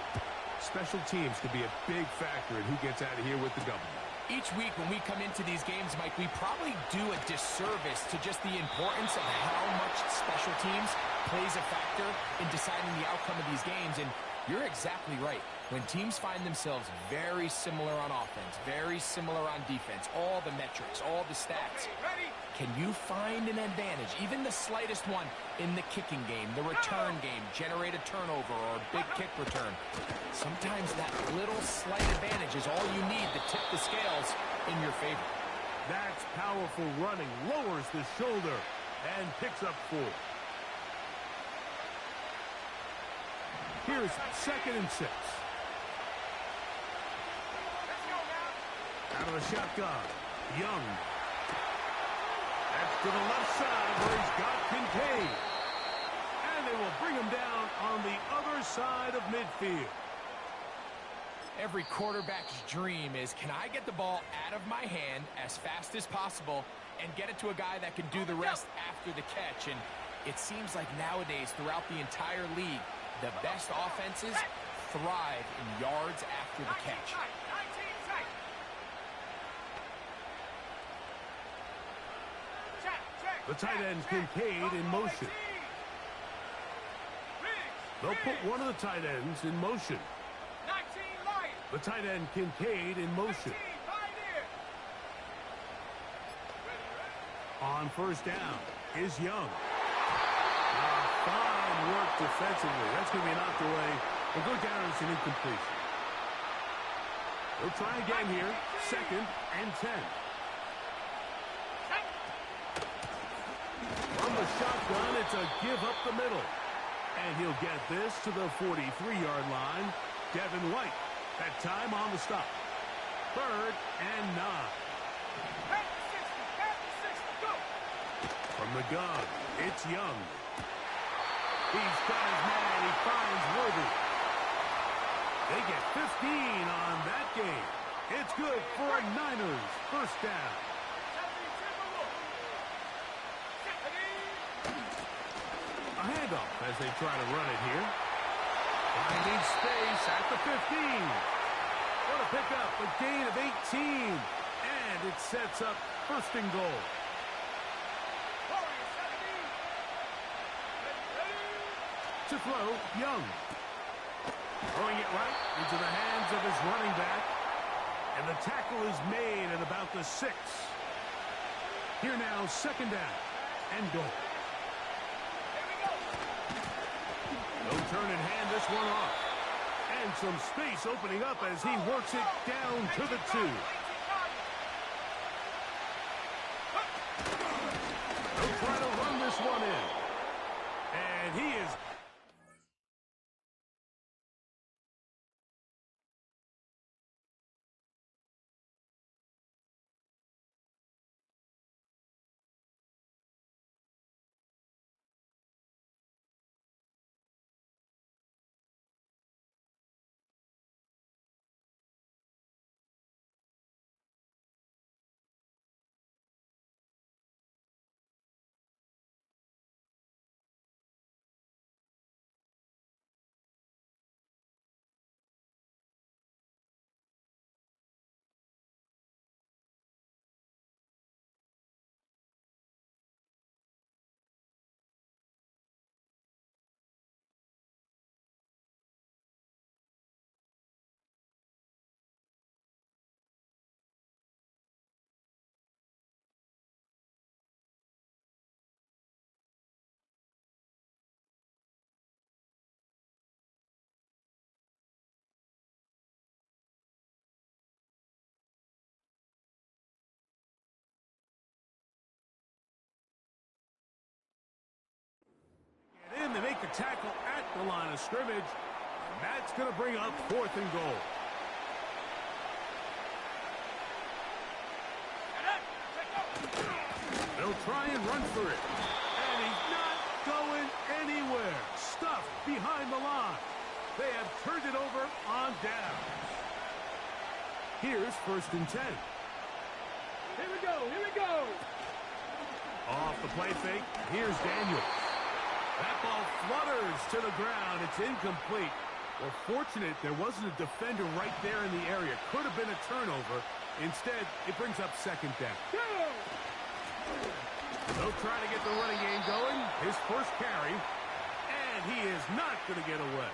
Special teams could be a big factor in who gets out of here with the W. Each week when we come into these games, Mike, we probably do a disservice to just the importance of how much special teams plays a factor in deciding the outcome of these games. And you're exactly right. When teams find themselves very similar on offense, very similar on defense, all the metrics, all the stats, can you find an advantage, even the slightest one, in the kicking game, the return game, generate a turnover or a big kick return? Sometimes that little slight advantage is all you need to tip the scales in your favor. That's powerful running, lowers the shoulder, and picks up 4. Here's 2nd and 6. Out of the shotgun, Young. That's to the left side where he's got Kincaid. And they will bring him down on the other side of midfield. Every quarterback's dream is, can I get the ball out of my hand as fast as possible and get it to a guy that can do the rest after the catch? And it seems like nowadays throughout the entire league, the best offenses thrive in yards after the catch. The tight end Kincaid in motion. They'll put one of the tight ends in motion. The tight end Kincaid in motion. On first down is Young. Fine work defensively. That's going to be knocked away. We'll go down as an incompletion. They'll try again here. 2nd and 10. From the shotgun, it's a give up the middle. And he'll get this to the 43-yard line. Devin White, that time on the stop. 3rd and 9. From the gun, it's Young. He's got his man. He finds Worthy. They get 15 on that game. It's good for a Niners first down. A handoff as they try to run it here. Finding space at the 15. What a pickup, a gain of 18. And it sets up 1st and goal. To throw, Young. Throwing it right into the hands of his running back. And the tackle is made at about the 6. Here now, second down and goal. They'll turn and hand this one off. And some space opening up as he works it down to the 2. They'll try to run this one in. And he is... In, they make the tackle at the line of scrimmage. And that's going to bring up 4th and goal. They'll try and run for it. And he's not going anywhere. Stuffed behind the line. They have turned it over on down. Here's 1st and 10. Here we go, here we go. Off the play fake, here's Daniels. That ball flutters to the ground. It's incomplete. Well, fortunate there wasn't a defender right there in the area. Could have been a turnover. Instead, it brings up 2nd down. They'll try to get the running game going. His first carry. And he is not going to get away.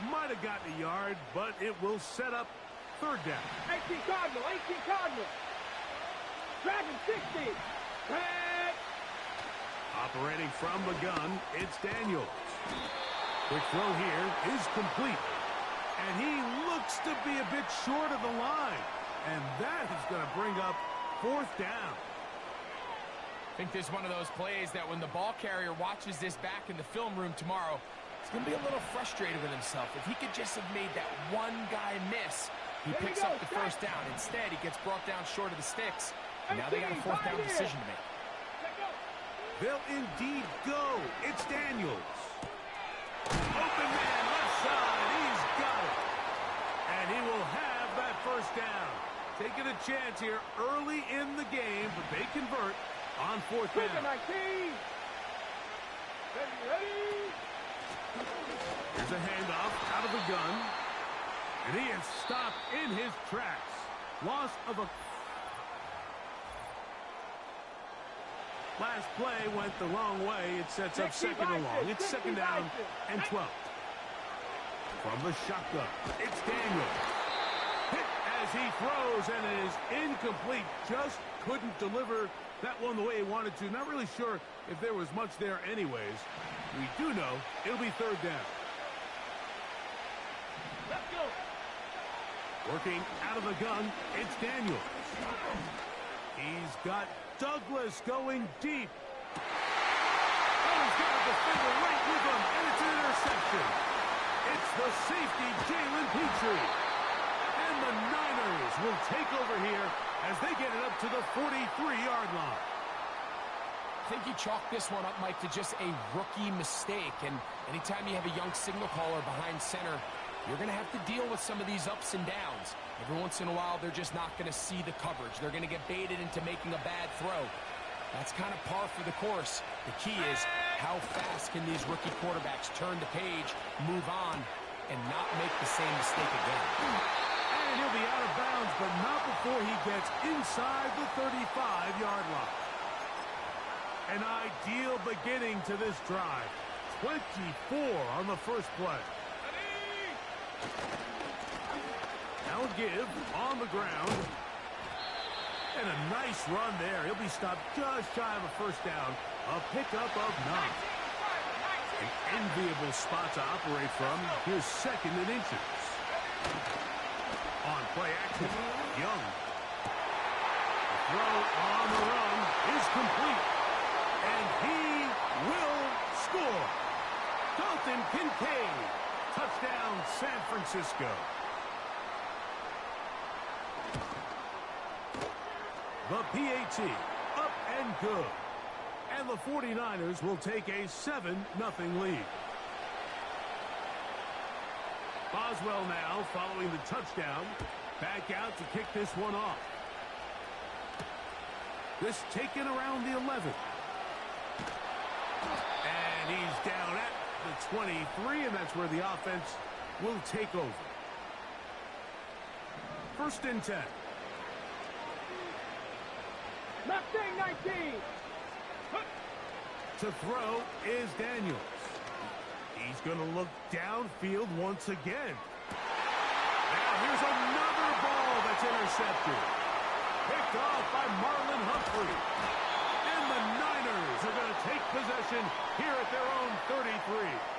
Might have gotten a yard, but it will set up 3rd down. 18 Cardinal, 18 Cardinal. Dragon 60. Tag. Operating from the gun, it's Daniels. Quick throw here is complete. And he looks to be a bit short of the line. And that is going to bring up 4th down. I think this is one of those plays that when the ball carrier watches this back in the film room tomorrow, he's going to be a little frustrated with himself. If he could just have made that one guy miss, he picks up the 1st down. Instead, he gets brought down short of the sticks. And now they got a 4th down decision to make. They'll indeed go. It's Daniels. Open man, left side. He's got it. And he will have that 1st down. Taking a chance here early in the game, but they convert on 4th down. 19. Ready. Here's a handoff out of the gun. And he is stopped in his tracks. Loss of a... Last play went the wrong way. It sets up 2nd and long. It's 2nd down and 12. From the shotgun, it's Daniel. Hit as he throws, and it is incomplete. Just couldn't deliver that one the way he wanted to. Not really sure if there was much there anyways. We do know it'll be 3rd down. Let's go. Working out of the gun, it's Daniels. He's got Douglas going deep. Oh, he's got a defender right with him, and it's an interception. It's the safety, Jalen Petrie. And the Niners will take over here as they get it up to the 43-yard line. I think you chalk this one up, Mike, to just a rookie mistake. And anytime you have a young signal caller behind center, you're going to have to deal with some of these ups and downs. Every once in a while, they're just not going to see the coverage. They're going to get baited into making a bad throw. That's kind of par for the course. The key is how fast can these rookie quarterbacks turn the page, move on, and not make the same mistake again. And he'll be out of bounds, but not before he gets inside the 35-yard line. An ideal beginning to this drive. 24 on the first play. Now a give on the ground. And a nice run there. He'll be stopped just shy of a first down. A pickup of 9. An enviable spot to operate from. Here's second and inches. On play action, Young. The throw on the run is complete. And he will score. Dalton Kincaid. Touchdown, San Francisco. The PAT, up and good. And the 49ers will take a 7-0 lead. Boswell now following the touchdown. Back out to kick this one off. This taken around the 11. And he's down at the 23, and that's where the offense will take over. 1st and 10. Mustang 19. To throw is Daniels. He's going to look downfield once again. Now here's another ball that's intercepted. Picked off by Marlon Humphrey. And the Niners are going to take possession here at their own 33.